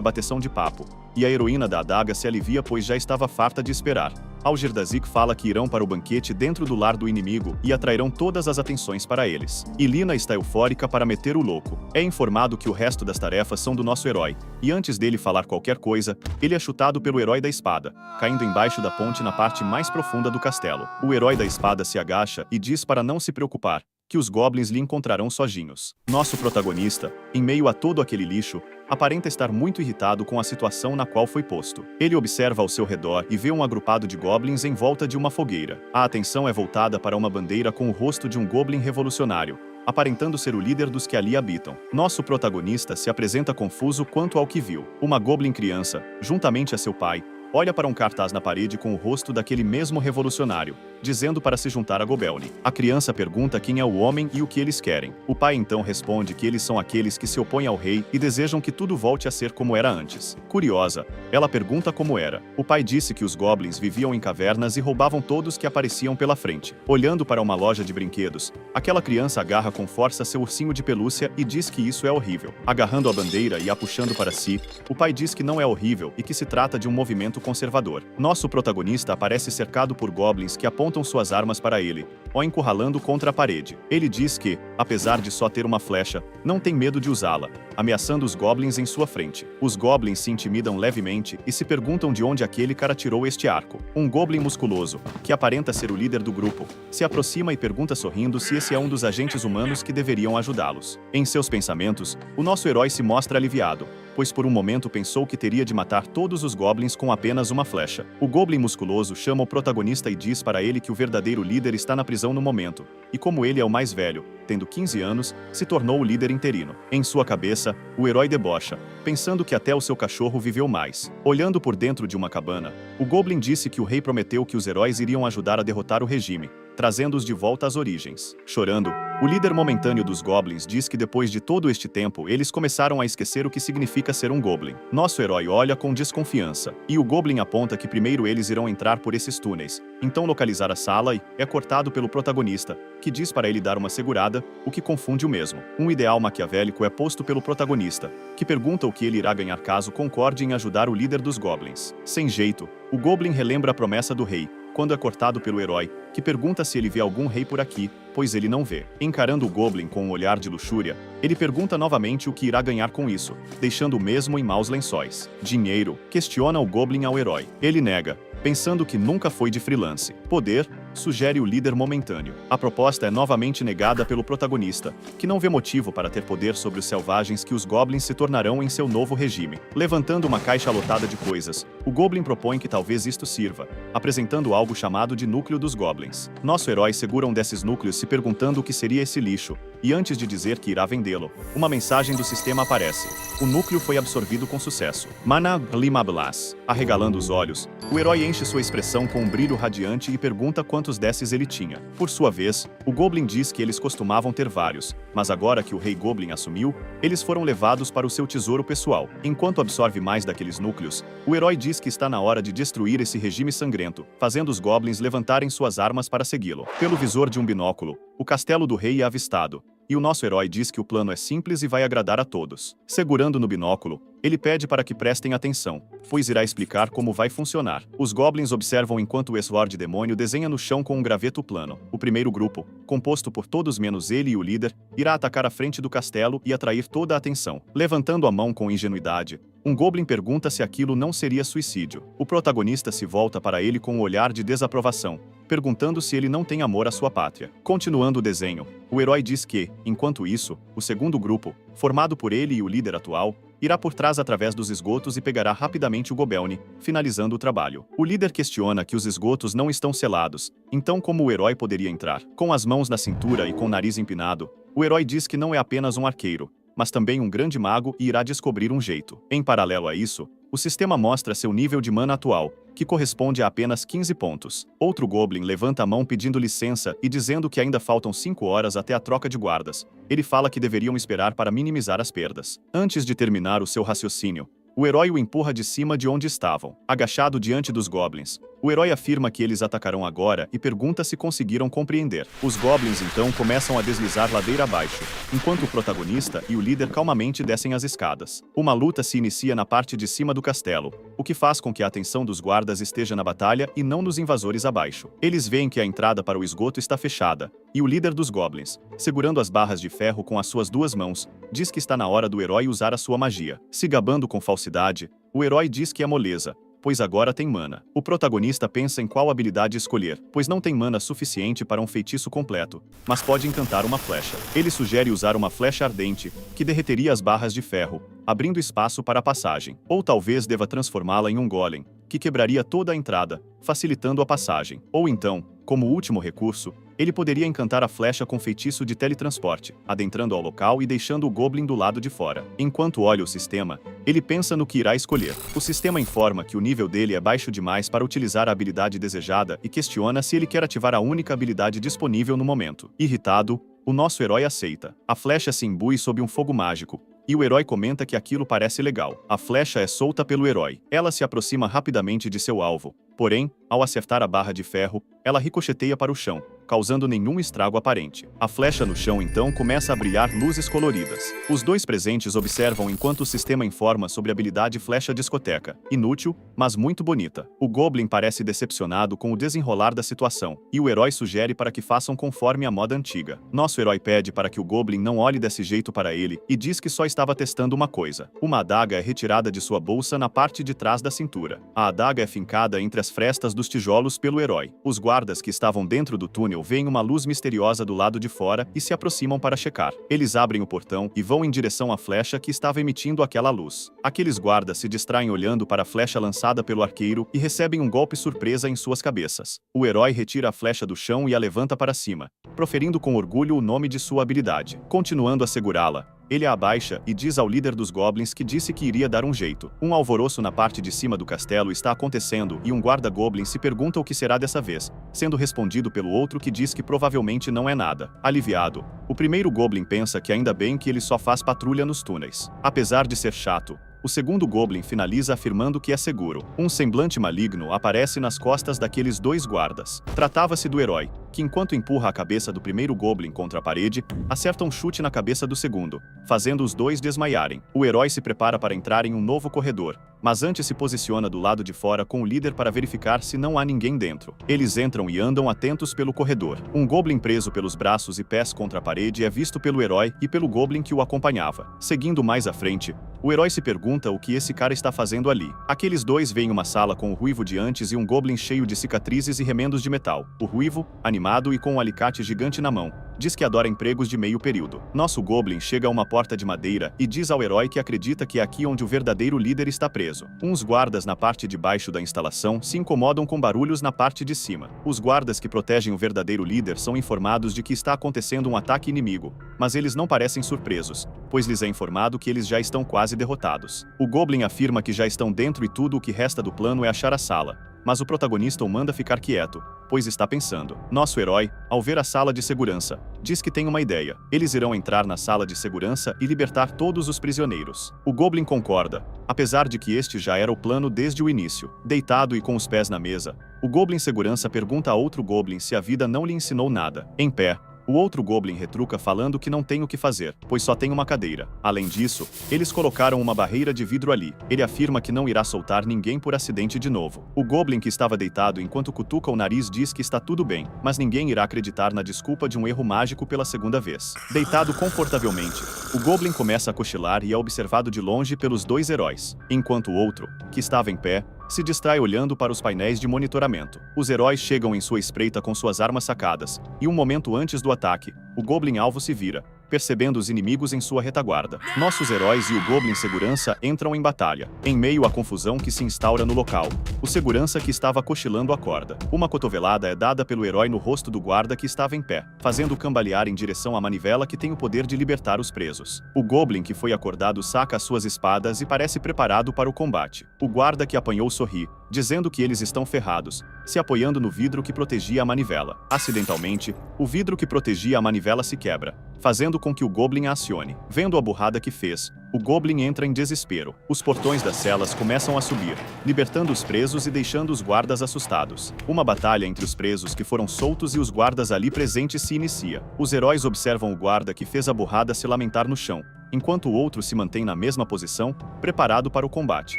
bateção de papo, e a heroína da adaga se alivia pois já estava farta de esperar. Algirdazik fala que irão para o banquete dentro do lar do inimigo e atrairão todas as atenções para eles. E Lina está eufórica para meter o louco. É informado que o resto das tarefas são do nosso herói, e antes dele falar qualquer coisa, ele é chutado pelo herói da espada, caindo embaixo da ponte na parte mais profunda do castelo. O herói da espada se agacha e diz para não se preocupar, que os Goblins lhe encontrarão sozinhos. Nosso protagonista, em meio a todo aquele lixo, aparenta estar muito irritado com a situação na qual foi posto. Ele observa ao seu redor e vê um agrupado de Goblins em volta de uma fogueira. A atenção é voltada para uma bandeira com o rosto de um Goblin revolucionário, aparentando ser o líder dos que ali habitam. Nosso protagonista se apresenta confuso quanto ao que viu. Uma Goblin criança, juntamente a seu pai, olha para um cartaz na parede com o rosto daquele mesmo revolucionário, dizendo para se juntar a Gobelni. A criança pergunta quem é o homem e o que eles querem. O pai então responde que eles são aqueles que se opõem ao rei e desejam que tudo volte a ser como era antes. Curiosa, ela pergunta como era. O pai disse que os Goblins viviam em cavernas e roubavam todos que apareciam pela frente. Olhando para uma loja de brinquedos, aquela criança agarra com força seu ursinho de pelúcia e diz que isso é horrível. Agarrando a bandeira e a puxando para si, o pai diz que não é horrível e que se trata de um movimento conservador. Nosso protagonista aparece cercado por Goblins que apontam suas armas para ele, o encurralando contra a parede. Ele diz que, apesar de só ter uma flecha, não tem medo de usá-la, ameaçando os Goblins em sua frente. Os Goblins se intimidam levemente e se perguntam de onde aquele cara tirou este arco. Um Goblin musculoso, que aparenta ser o líder do grupo, se aproxima e pergunta sorrindo se esse é um dos agentes humanos que deveriam ajudá-los. Em seus pensamentos, o nosso herói se mostra aliviado, pois por um momento pensou que teria de matar todos os Goblins com apenas uma flecha. O Goblin musculoso chama o protagonista e diz para ele que o verdadeiro líder está na prisão no momento, e como ele é o mais velho, tendo 15 anos, se tornou o líder interino. Em sua cabeça, o herói debocha, pensando que até o seu cachorro viveu mais. Olhando por dentro de uma cabana, o Goblin disse que o rei prometeu que os heróis iriam ajudar a derrotar o regime, trazendo-os de volta às origens. Chorando, o líder momentâneo dos Goblins diz que depois de todo este tempo, eles começaram a esquecer o que significa ser um Goblin. Nosso herói olha com desconfiança, e o Goblin aponta que primeiro eles irão entrar por esses túneis, então localizar a sala e é cortado pelo protagonista, que diz para ele dar uma segurada, o que confunde o mesmo. Um ideal maquiavélico é posto pelo protagonista, que pergunta o que ele irá ganhar caso concorde em ajudar o líder dos Goblins. Sem jeito, o Goblin relembra a promessa do rei, quando é cortado pelo herói, que pergunta se ele vê algum rei por aqui, pois ele não vê. Encarando o Goblin com um olhar de luxúria, ele pergunta novamente o que irá ganhar com isso, deixando o mesmo em maus lençóis. Dinheiro, questiona o Goblin ao herói. Ele nega, pensando que nunca foi de freelance. Poder, sugere o líder momentâneo. A proposta é novamente negada pelo protagonista, que não vê motivo para ter poder sobre os selvagens que os Goblins se tornarão em seu novo regime. Levantando uma caixa lotada de coisas, o Goblin propõe que talvez isto sirva, apresentando algo chamado de núcleo dos Goblins. Nosso herói segura um desses núcleos se perguntando o que seria esse lixo, e antes de dizer que irá vendê-lo, uma mensagem do sistema aparece. O núcleo foi absorvido com sucesso. Mana Glimablas. Arregalando os olhos, o herói enche sua expressão com um brilho radiante e pergunta quantos desses ele tinha. Por sua vez, o Goblin diz que eles costumavam ter vários, mas agora que o Rei Goblin assumiu, eles foram levados para o seu tesouro pessoal. Enquanto absorve mais daqueles núcleos, o herói diz que está na hora de destruir esse regime sangrento, fazendo os Goblins levantarem suas armas para segui-lo. Pelo visor de um binóculo, o castelo do rei é avistado, e o nosso herói diz que o plano é simples e vai agradar a todos. Segurando no binóculo, ele pede para que prestem atenção, pois irá explicar como vai funcionar. Os goblins observam enquanto o Sword Demônio desenha no chão com um graveto plano. O primeiro grupo, composto por todos menos ele e o líder, irá atacar a frente do castelo e atrair toda a atenção. Levantando a mão com ingenuidade, um goblin pergunta se aquilo não seria suicídio. O protagonista se volta para ele com um olhar de desaprovação, perguntando se ele não tem amor à sua pátria. Continuando o desenho, o herói diz que, enquanto isso, o segundo grupo, formado por ele e o líder atual, irá por trás através dos esgotos e pegará rapidamente o Gobelne, finalizando o trabalho. O líder questiona que os esgotos não estão selados, então como o herói poderia entrar? Com as mãos na cintura e com o nariz empinado, o herói diz que não é apenas um arqueiro, mas também um grande mago e irá descobrir um jeito. Em paralelo a isso, o sistema mostra seu nível de mana atual, que corresponde a apenas 15 pontos. Outro Goblin levanta a mão pedindo licença e dizendo que ainda faltam 5 horas até a troca de guardas. Ele fala que deveriam esperar para minimizar as perdas. Antes de terminar o seu raciocínio, o herói o empurra de cima de onde estavam, agachado diante dos Goblins. O herói afirma que eles atacarão agora e pergunta se conseguiram compreender. Os Goblins então começam a deslizar ladeira abaixo, enquanto o protagonista e o líder calmamente descem as escadas. Uma luta se inicia na parte de cima do castelo, o que faz com que a atenção dos guardas esteja na batalha e não nos invasores abaixo. Eles veem que a entrada para o esgoto está fechada, e o líder dos Goblins, segurando as barras de ferro com as suas duas mãos, diz que está na hora do herói usar a sua magia. Se gabando com falsidade, o herói diz que é moleza, pois agora tem mana. O protagonista pensa em qual habilidade escolher, pois não tem mana suficiente para um feitiço completo, mas pode encantar uma flecha. Ele sugere usar uma flecha ardente, que derreteria as barras de ferro, abrindo espaço para a passagem. Ou talvez deva transformá-la em um golem, que quebraria toda a entrada, facilitando a passagem. Ou então, como último recurso, ele poderia encantar a flecha com feitiço de teletransporte, adentrando ao local e deixando o Goblin do lado de fora. Enquanto olha o sistema, ele pensa no que irá escolher. O sistema informa que o nível dele é baixo demais para utilizar a habilidade desejada e questiona se ele quer ativar a única habilidade disponível no momento. Irritado, o nosso herói aceita. A flecha se imbui sob um fogo mágico, e o herói comenta que aquilo parece legal. A flecha é solta pelo herói. Ela se aproxima rapidamente de seu alvo, porém, ao acertar a barra de ferro, ela ricocheteia para o chão, causando nenhum estrago aparente. A flecha no chão então começa a brilhar luzes coloridas. Os dois presentes observam enquanto o sistema informa sobre a habilidade flecha discoteca. Inútil, mas muito bonita. O Goblin parece decepcionado com o desenrolar da situação, e o herói sugere para que façam conforme a moda antiga. Nosso herói pede para que o Goblin não olhe desse jeito para ele e diz que só estava testando uma coisa. Uma adaga é retirada de sua bolsa na parte de trás da cintura. A adaga é fincada entre as frestas dos tijolos pelo herói. Os guardas que estavam dentro do túnel veem uma luz misteriosa do lado de fora e se aproximam para checar. Eles abrem o portão e vão em direção à flecha que estava emitindo aquela luz. Aqueles guardas se distraem olhando para a flecha lançada pelo arqueiro e recebem um golpe surpresa em suas cabeças. O herói retira a flecha do chão e a levanta para cima, proferindo com orgulho o nome de sua habilidade. Continuando a segurá-la, ele a abaixa e diz ao líder dos Goblins que disse que iria dar um jeito. Um alvoroço na parte de cima do castelo está acontecendo e um guarda-goblin se pergunta o que será dessa vez, sendo respondido pelo outro que diz que provavelmente não é nada. Aliviado, o primeiro Goblin pensa que ainda bem que ele só faz patrulha nos túneis. Apesar de ser chato, o segundo Goblin finaliza afirmando que é seguro. Um semblante maligno aparece nas costas daqueles dois guardas. Tratava-se do herói, que enquanto empurra a cabeça do primeiro Goblin contra a parede, acerta um chute na cabeça do segundo, fazendo os dois desmaiarem. O herói se prepara para entrar em um novo corredor, mas antes se posiciona do lado de fora com o líder para verificar se não há ninguém dentro. Eles entram e andam atentos pelo corredor. Um Goblin preso pelos braços e pés contra a parede é visto pelo herói e pelo Goblin que o acompanhava. Seguindo mais à frente, o herói se pergunta o que esse cara está fazendo ali. Aqueles dois veem uma sala com o Ruivo de antes e um Goblin cheio de cicatrizes e remendos de metal. O Ruivo, animado e com um alicate gigante na mão, diz que adora empregos de meio período. Nosso Goblin chega a uma porta de madeira e diz ao herói que acredita que é aqui onde o verdadeiro líder está preso. Uns guardas na parte de baixo da instalação se incomodam com barulhos na parte de cima. Os guardas que protegem o verdadeiro líder são informados de que está acontecendo um ataque inimigo, mas eles não parecem surpresos, pois lhes é informado que eles já estão quase derrotados. O Goblin afirma que já estão dentro e tudo o que resta do plano é achar a sala, mas o protagonista o manda ficar quieto, pois está pensando. Nosso herói, ao ver a sala de segurança, diz que tem uma ideia. Eles irão entrar na sala de segurança e libertar todos os prisioneiros. O Goblin concorda, apesar de que este já era o plano desde o início. Deitado e com os pés na mesa, o Goblin segurança pergunta a outro Goblin se a vida não lhe ensinou nada. Em pé, O outro Goblin retruca falando que não tem o que fazer, pois só tem uma cadeira. Além disso, eles colocaram uma barreira de vidro ali. Ele afirma que não irá soltar ninguém por acidente de novo. O Goblin que estava deitado enquanto cutuca o nariz diz que está tudo bem, mas ninguém irá acreditar na desculpa de um erro mágico pela segunda vez. Deitado confortavelmente, o Goblin começa a cochilar e é observado de longe pelos dois heróis, enquanto o outro, que estava em pé, se distrai olhando para os painéis de monitoramento. Os heróis chegam em sua espreita com suas armas sacadas, e um momento antes do ataque, o Goblin alvo se vira, percebendo os inimigos em sua retaguarda. Nossos heróis e o Goblin Segurança entram em batalha. Em meio à confusão que se instaura no local, o segurança que estava cochilando acorda. Uma cotovelada é dada pelo herói no rosto do guarda que estava em pé, fazendo-o cambalear em direção à manivela que tem o poder de libertar os presos. O Goblin que foi acordado saca as suas espadas e parece preparado para o combate. O guarda que apanhou sorri, dizendo que eles estão ferrados, se apoiando no vidro que protegia a manivela. Acidentalmente, o vidro que protegia a manivela se quebra, fazendo com que o Goblin a acione. Vendo a burrada que fez, o Goblin entra em desespero. Os portões das celas começam a subir, libertando os presos e deixando os guardas assustados. Uma batalha entre os presos que foram soltos e os guardas ali presentes se inicia. Os heróis observam o guarda que fez a burrada se lamentar no chão, enquanto o outro se mantém na mesma posição, preparado para o combate.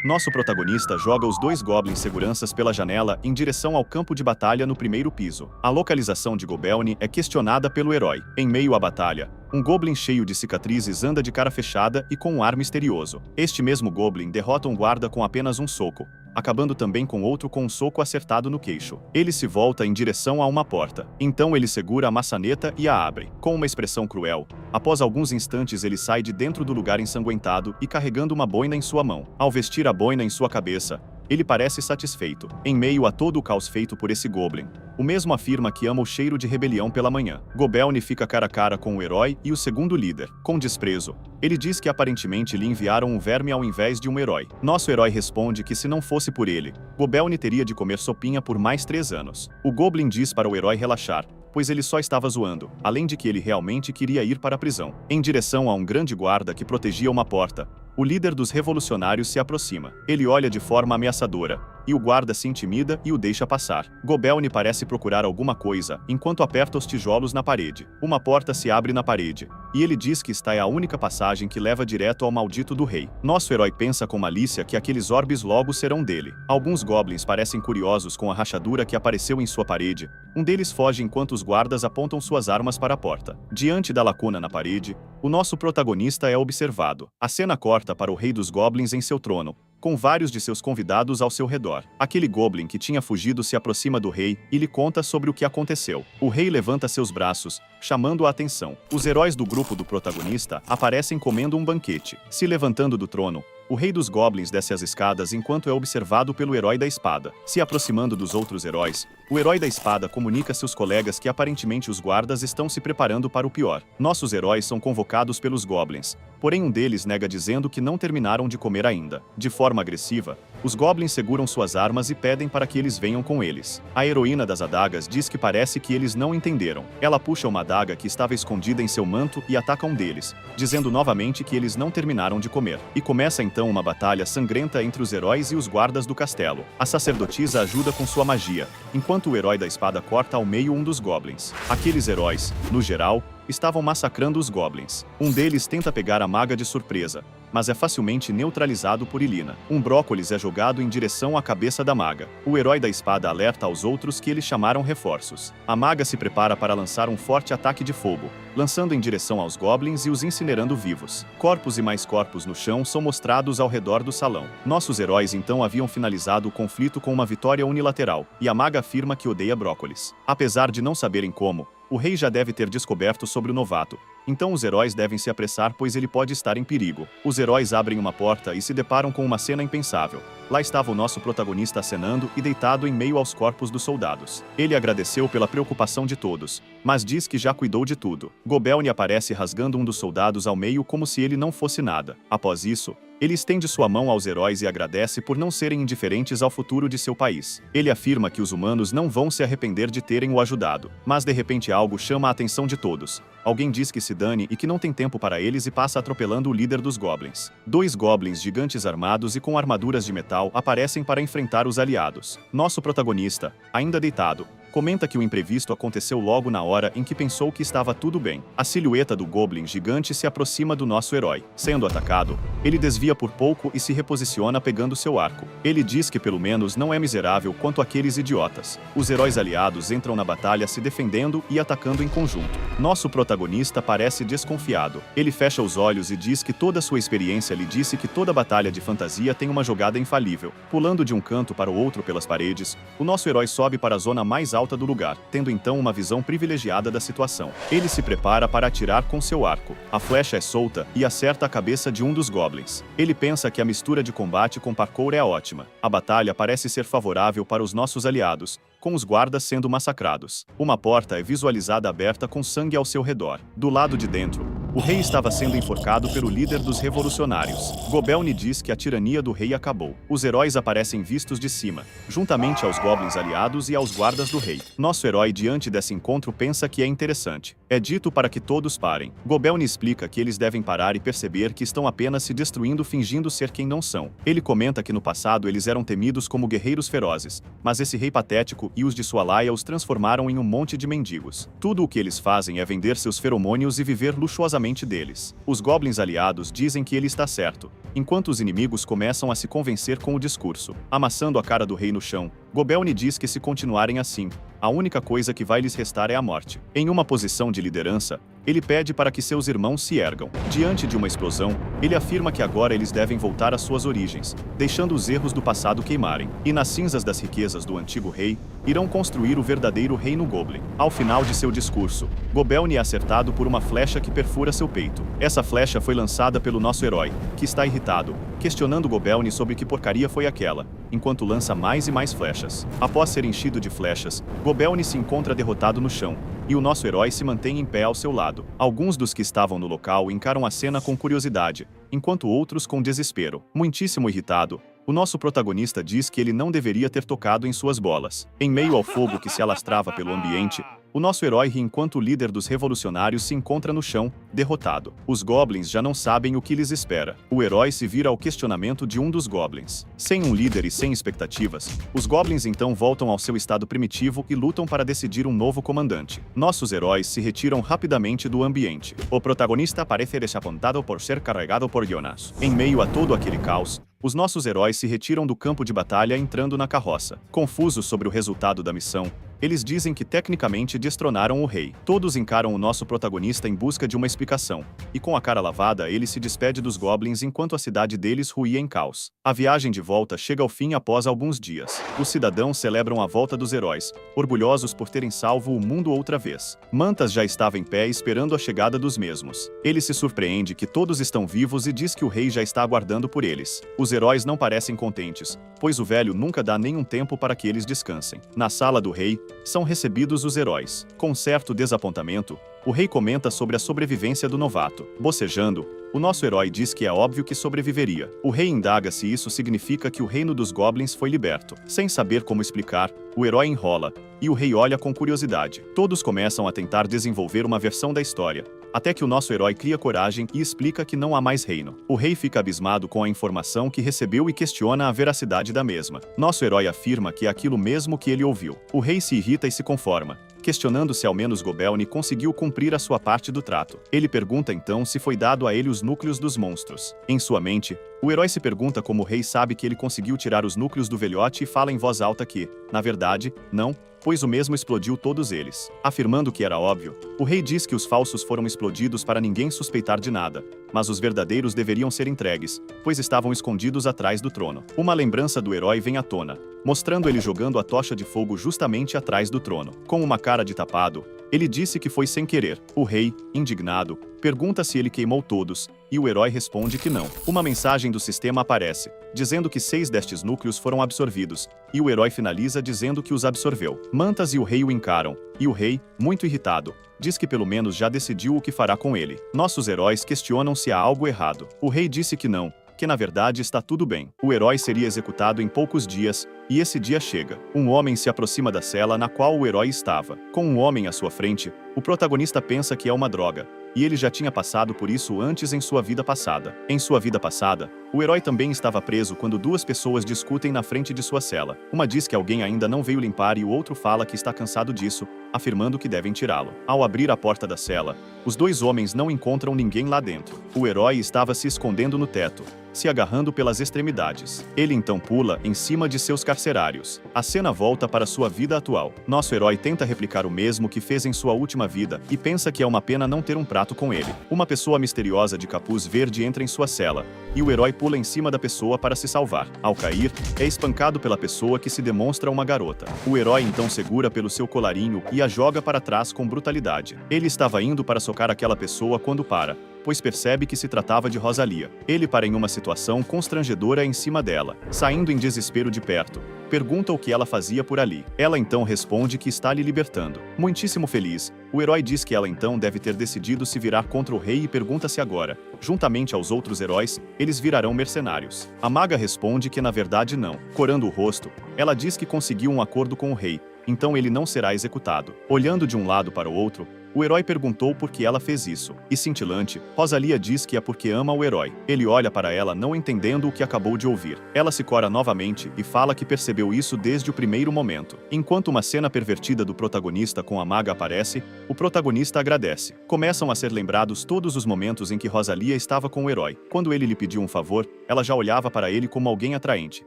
Nosso protagonista joga os dois Goblins Seguranças pela janela em direção ao campo de batalha no primeiro piso. A localização de Gobelny é questionada pelo herói. Em meio à batalha, um Goblin cheio de cicatrizes anda de cara fechada e com um ar misterioso. Este mesmo Goblin derrota um guarda com apenas um soco, acabando também com outro com um soco acertado no queixo. Ele se volta em direção a uma porta. Então ele segura a maçaneta e a abre. Com uma expressão cruel, após alguns instantes ele sai de dentro do lugar ensanguentado e carregando uma boina em sua mão. Ao vestir a boina em sua cabeça, ele parece satisfeito. Em meio a todo o caos feito por esse Goblin, o mesmo afirma que ama o cheiro de rebelião pela manhã. Gobelny fica cara a cara com o herói e o segundo líder. Com desprezo, ele diz que aparentemente lhe enviaram um verme ao invés de um herói. Nosso herói responde que se não fosse por ele, Gobelny teria de comer sopinha por mais 3 anos. O Goblin diz para o herói relaxar, pois ele só estava zoando, além de que ele realmente queria ir para a prisão. Em direção a um grande guarda que protegia uma porta, o líder dos revolucionários se aproxima. Ele olha de forma ameaçadora, e o guarda se intimida e o deixa passar. Gobelny parece procurar alguma coisa, enquanto aperta os tijolos na parede. Uma porta se abre na parede, e ele diz que esta é a única passagem que leva direto ao maldito do rei. Nosso herói pensa com malícia que aqueles orbes logo serão dele. Alguns goblins parecem curiosos com a rachadura que apareceu em sua parede. Um deles foge enquanto os guardas apontam suas armas para a porta. Diante da lacuna na parede, o nosso protagonista é observado. A cena corta para o rei dos goblins em seu trono, com vários de seus convidados ao seu redor. Aquele Goblin que tinha fugido se aproxima do rei e lhe conta sobre o que aconteceu. O rei levanta seus braços, chamando a atenção. Os heróis do grupo do protagonista aparecem comendo um banquete. Se levantando do trono, o rei dos goblins desce as escadas enquanto é observado pelo herói da espada. Se aproximando dos outros heróis, o herói da espada comunica a seus colegas que aparentemente os guardas estão se preparando para o pior. Nossos heróis são convocados pelos goblins, porém um deles nega dizendo que não terminaram de comer ainda. De forma agressiva, os goblins seguram suas armas e pedem para que eles venham com eles. A heroína das adagas diz que parece que eles não entenderam. Ela puxa uma adaga que estava escondida em seu manto e ataca um deles, dizendo novamente que eles não terminaram de comer. E começa então uma batalha sangrenta entre os heróis e os guardas do castelo. A sacerdotisa ajuda com sua magia, enquanto o herói da espada corta ao meio um dos goblins. Aqueles heróis, no geral, estavam massacrando os goblins. Um deles tenta pegar a maga de surpresa, mas é facilmente neutralizado por Ilina. Um brócolis é jogado em direção à cabeça da maga. O herói da espada alerta aos outros que eles chamaram reforços. A maga se prepara para lançar um forte ataque de fogo, lançando em direção aos goblins e os incinerando vivos. Corpos e mais corpos no chão são mostrados ao redor do salão. Nossos heróis então haviam finalizado o conflito com uma vitória unilateral, e a maga afirma que odeia brócolis. Apesar de não saberem como, o rei já deve ter descoberto sobre o novato, então os heróis devem se apressar pois ele pode estar em perigo. Os heróis abrem uma porta e se deparam com uma cena impensável. Lá estava o nosso protagonista acenando e deitado em meio aos corpos dos soldados. Ele agradeceu pela preocupação de todos, mas diz que já cuidou de tudo. Gobelny aparece rasgando um dos soldados ao meio como se ele não fosse nada. Após isso, ele estende sua mão aos heróis e agradece por não serem indiferentes ao futuro de seu país. Ele afirma que os humanos não vão se arrepender de terem o ajudado. Mas de repente algo chama a atenção de todos. Alguém diz que se dane e que não tem tempo para eles e passa atropelando o líder dos goblins. 2 goblins gigantes armados e com armaduras de metal aparecem para enfrentar os aliados. Nosso protagonista, ainda deitado, comenta que o imprevisto aconteceu logo na hora em que pensou que estava tudo bem. A silhueta do Goblin gigante se aproxima do nosso herói. Sendo atacado, ele desvia por pouco e se reposiciona pegando seu arco. Ele diz que pelo menos não é miserável quanto aqueles idiotas. Os heróis aliados entram na batalha se defendendo e atacando em conjunto. Nosso protagonista parece desconfiado. Ele fecha os olhos e diz que toda sua experiência lhe disse que toda batalha de fantasia tem uma jogada infalível. Pulando de um canto para o outro pelas paredes, o nosso herói sobe para a zona mais alta do lugar, tendo então uma visão privilegiada da situação. Ele se prepara para atirar com seu arco. A flecha é solta e acerta a cabeça de um dos goblins. Ele pensa que a mistura de combate com parkour é ótima. A batalha parece ser favorável para os nossos aliados, com os guardas sendo massacrados. Uma porta é visualizada aberta com sangue ao seu redor. Do lado de dentro, o rei estava sendo enforcado pelo líder dos revolucionários. Gobelni diz que a tirania do rei acabou. Os heróis aparecem vistos de cima, juntamente aos goblins aliados e aos guardas do rei. Nosso herói diante desse encontro pensa que é interessante. É dito para que todos parem. Gobelni explica que eles devem parar e perceber que estão apenas se destruindo fingindo ser quem não são. Ele comenta que no passado eles eram temidos como guerreiros ferozes, mas esse rei patético e os de sua laia os transformaram em um monte de mendigos. Tudo o que eles fazem é vender seus feromônios e viver luxuosamente deles. Os goblins aliados dizem que ele está certo, enquanto os inimigos começam a se convencer com o discurso. Amassando a cara do rei no chão, Gobelni diz que se continuarem assim, a única coisa que vai lhes restar é a morte. Em uma posição de liderança, ele pede para que seus irmãos se ergam. Diante de uma explosão, ele afirma que agora eles devem voltar às suas origens, deixando os erros do passado queimarem. E nas cinzas das riquezas do antigo rei, irão construir o verdadeiro reino Goblin. Ao final de seu discurso, Gobelni é acertado por uma flecha que perfura seu peito. Essa flecha foi lançada pelo nosso herói, que está irritado, questionando Gobelni sobre que porcaria foi aquela, enquanto lança mais e mais flechas. Após ser enchido de flechas, Gobelni se encontra derrotado no chão, e o nosso herói se mantém em pé ao seu lado. Alguns dos que estavam no local encaram a cena com curiosidade, enquanto outros com desespero. Muitíssimo irritado, o nosso protagonista diz que ele não deveria ter tocado em suas bolas. Em meio ao fogo que se alastrava pelo ambiente, o nosso herói ri enquanto o líder dos revolucionários se encontra no chão, derrotado. Os goblins já não sabem o que lhes espera. O herói se vira ao questionamento de um dos goblins. Sem um líder e sem expectativas, os goblins então voltam ao seu estado primitivo e lutam para decidir um novo comandante. Nossos heróis se retiram rapidamente do ambiente. O protagonista parece desapontado por ser carregado por Jonas. Em meio a todo aquele caos, os nossos heróis se retiram do campo de batalha entrando na carroça. Confusos sobre o resultado da missão, eles dizem que tecnicamente destronaram o rei. Todos encaram o nosso protagonista em busca de uma explicação, e com a cara lavada ele se despede dos goblins enquanto a cidade deles ruía em caos. A viagem de volta chega ao fim após alguns dias. Os cidadãos celebram a volta dos heróis, orgulhosos por terem salvo o mundo outra vez. Mantas já estava em pé esperando a chegada dos mesmos. Ele se surpreende que todos estão vivos e diz que o rei já está aguardando por eles. Os heróis não parecem contentes, pois o velho nunca dá nenhum tempo para que eles descansem. Na sala do rei, são recebidos os heróis. Com certo desapontamento, o rei comenta sobre a sobrevivência do novato. Bocejando, o nosso herói diz que é óbvio que sobreviveria. O rei indaga se isso significa que o reino dos goblins foi liberto. Sem saber como explicar, o herói enrola, e o rei olha com curiosidade. Todos começam a tentar desenvolver uma versão da história, até que o nosso herói cria coragem e explica que não há mais reino. O rei fica abismado com a informação que recebeu e questiona a veracidade da mesma. Nosso herói afirma que é aquilo mesmo que ele ouviu. O rei se irrita e se conforma, questionando se ao menos Gobelni conseguiu cumprir a sua parte do trato. Ele pergunta então se foi dado a ele os núcleos dos monstros. Em sua mente, o herói se pergunta como o rei sabe que ele conseguiu tirar os núcleos do velhote e fala em voz alta que, na verdade, não, pois o mesmo explodiu todos eles. Afirmando que era óbvio, o rei diz que os falsos foram explodidos para ninguém suspeitar de nada, mas os verdadeiros deveriam ser entregues, pois estavam escondidos atrás do trono. Uma lembrança do herói vem à tona, mostrando ele jogando a tocha de fogo justamente atrás do trono. Com uma cara de tapado, ele disse que foi sem querer. O rei, indignado, pergunta se ele queimou todos, e o herói responde que não. Uma mensagem do sistema aparece, dizendo que 6 destes núcleos foram absorvidos, e o herói finaliza dizendo que os absorveu. Mantas e o rei o encaram, e o rei, muito irritado, diz que pelo menos já decidiu o que fará com ele. Nossos heróis questionam se há algo errado. O rei disse que não, que na verdade está tudo bem. O herói seria executado em poucos dias, e esse dia chega. Um homem se aproxima da cela na qual o herói estava. Com um homem à sua frente, o protagonista pensa que é uma droga, e ele já tinha passado por isso antes em sua vida passada. Em sua vida passada, O herói também estava preso quando duas pessoas discutem na frente de sua cela. Uma diz que alguém ainda não veio limpar e o outro fala que está cansado disso, afirmando que devem tirá-lo. Ao abrir a porta da cela, os dois homens não encontram ninguém lá dentro. O herói estava se escondendo no teto, se agarrando pelas extremidades. Ele então pula em cima de seus carcerários. A cena volta para sua vida atual. Nosso herói tenta replicar o mesmo que fez em sua última vida e pensa que é uma pena não ter um prato com ele. Uma pessoa misteriosa de capuz verde entra em sua cela, e o herói pula em cima da pessoa para se salvar. Ao cair, é espancado pela pessoa que se demonstra uma garota. O herói então segura pelo seu colarinho e a joga para trás com brutalidade. Ele estava indo para socar aquela pessoa quando para, pois percebe que se tratava de Rosalia. Ele para em uma situação constrangedora em cima dela. Saindo em desespero de perto, pergunta o que ela fazia por ali. Ela então responde que está lhe libertando. Muitíssimo feliz, o herói diz que ela então deve ter decidido se virar contra o rei e pergunta se agora, juntamente aos outros heróis, eles virarão mercenários. A maga responde que na verdade não. Corando o rosto, ela diz que conseguiu um acordo com o rei, então ele não será executado. Olhando de um lado para o outro, o herói perguntou por que ela fez isso. E cintilante, Rosalia diz que é porque ama o herói. Ele olha para ela não entendendo o que acabou de ouvir. Ela se cora novamente e fala que percebeu isso desde o primeiro momento. Enquanto uma cena pervertida do protagonista com a maga aparece, o protagonista agradece. Começam a ser lembrados todos os momentos em que Rosalia estava com o herói. Quando ele lhe pediu um favor, ela já olhava para ele como alguém atraente.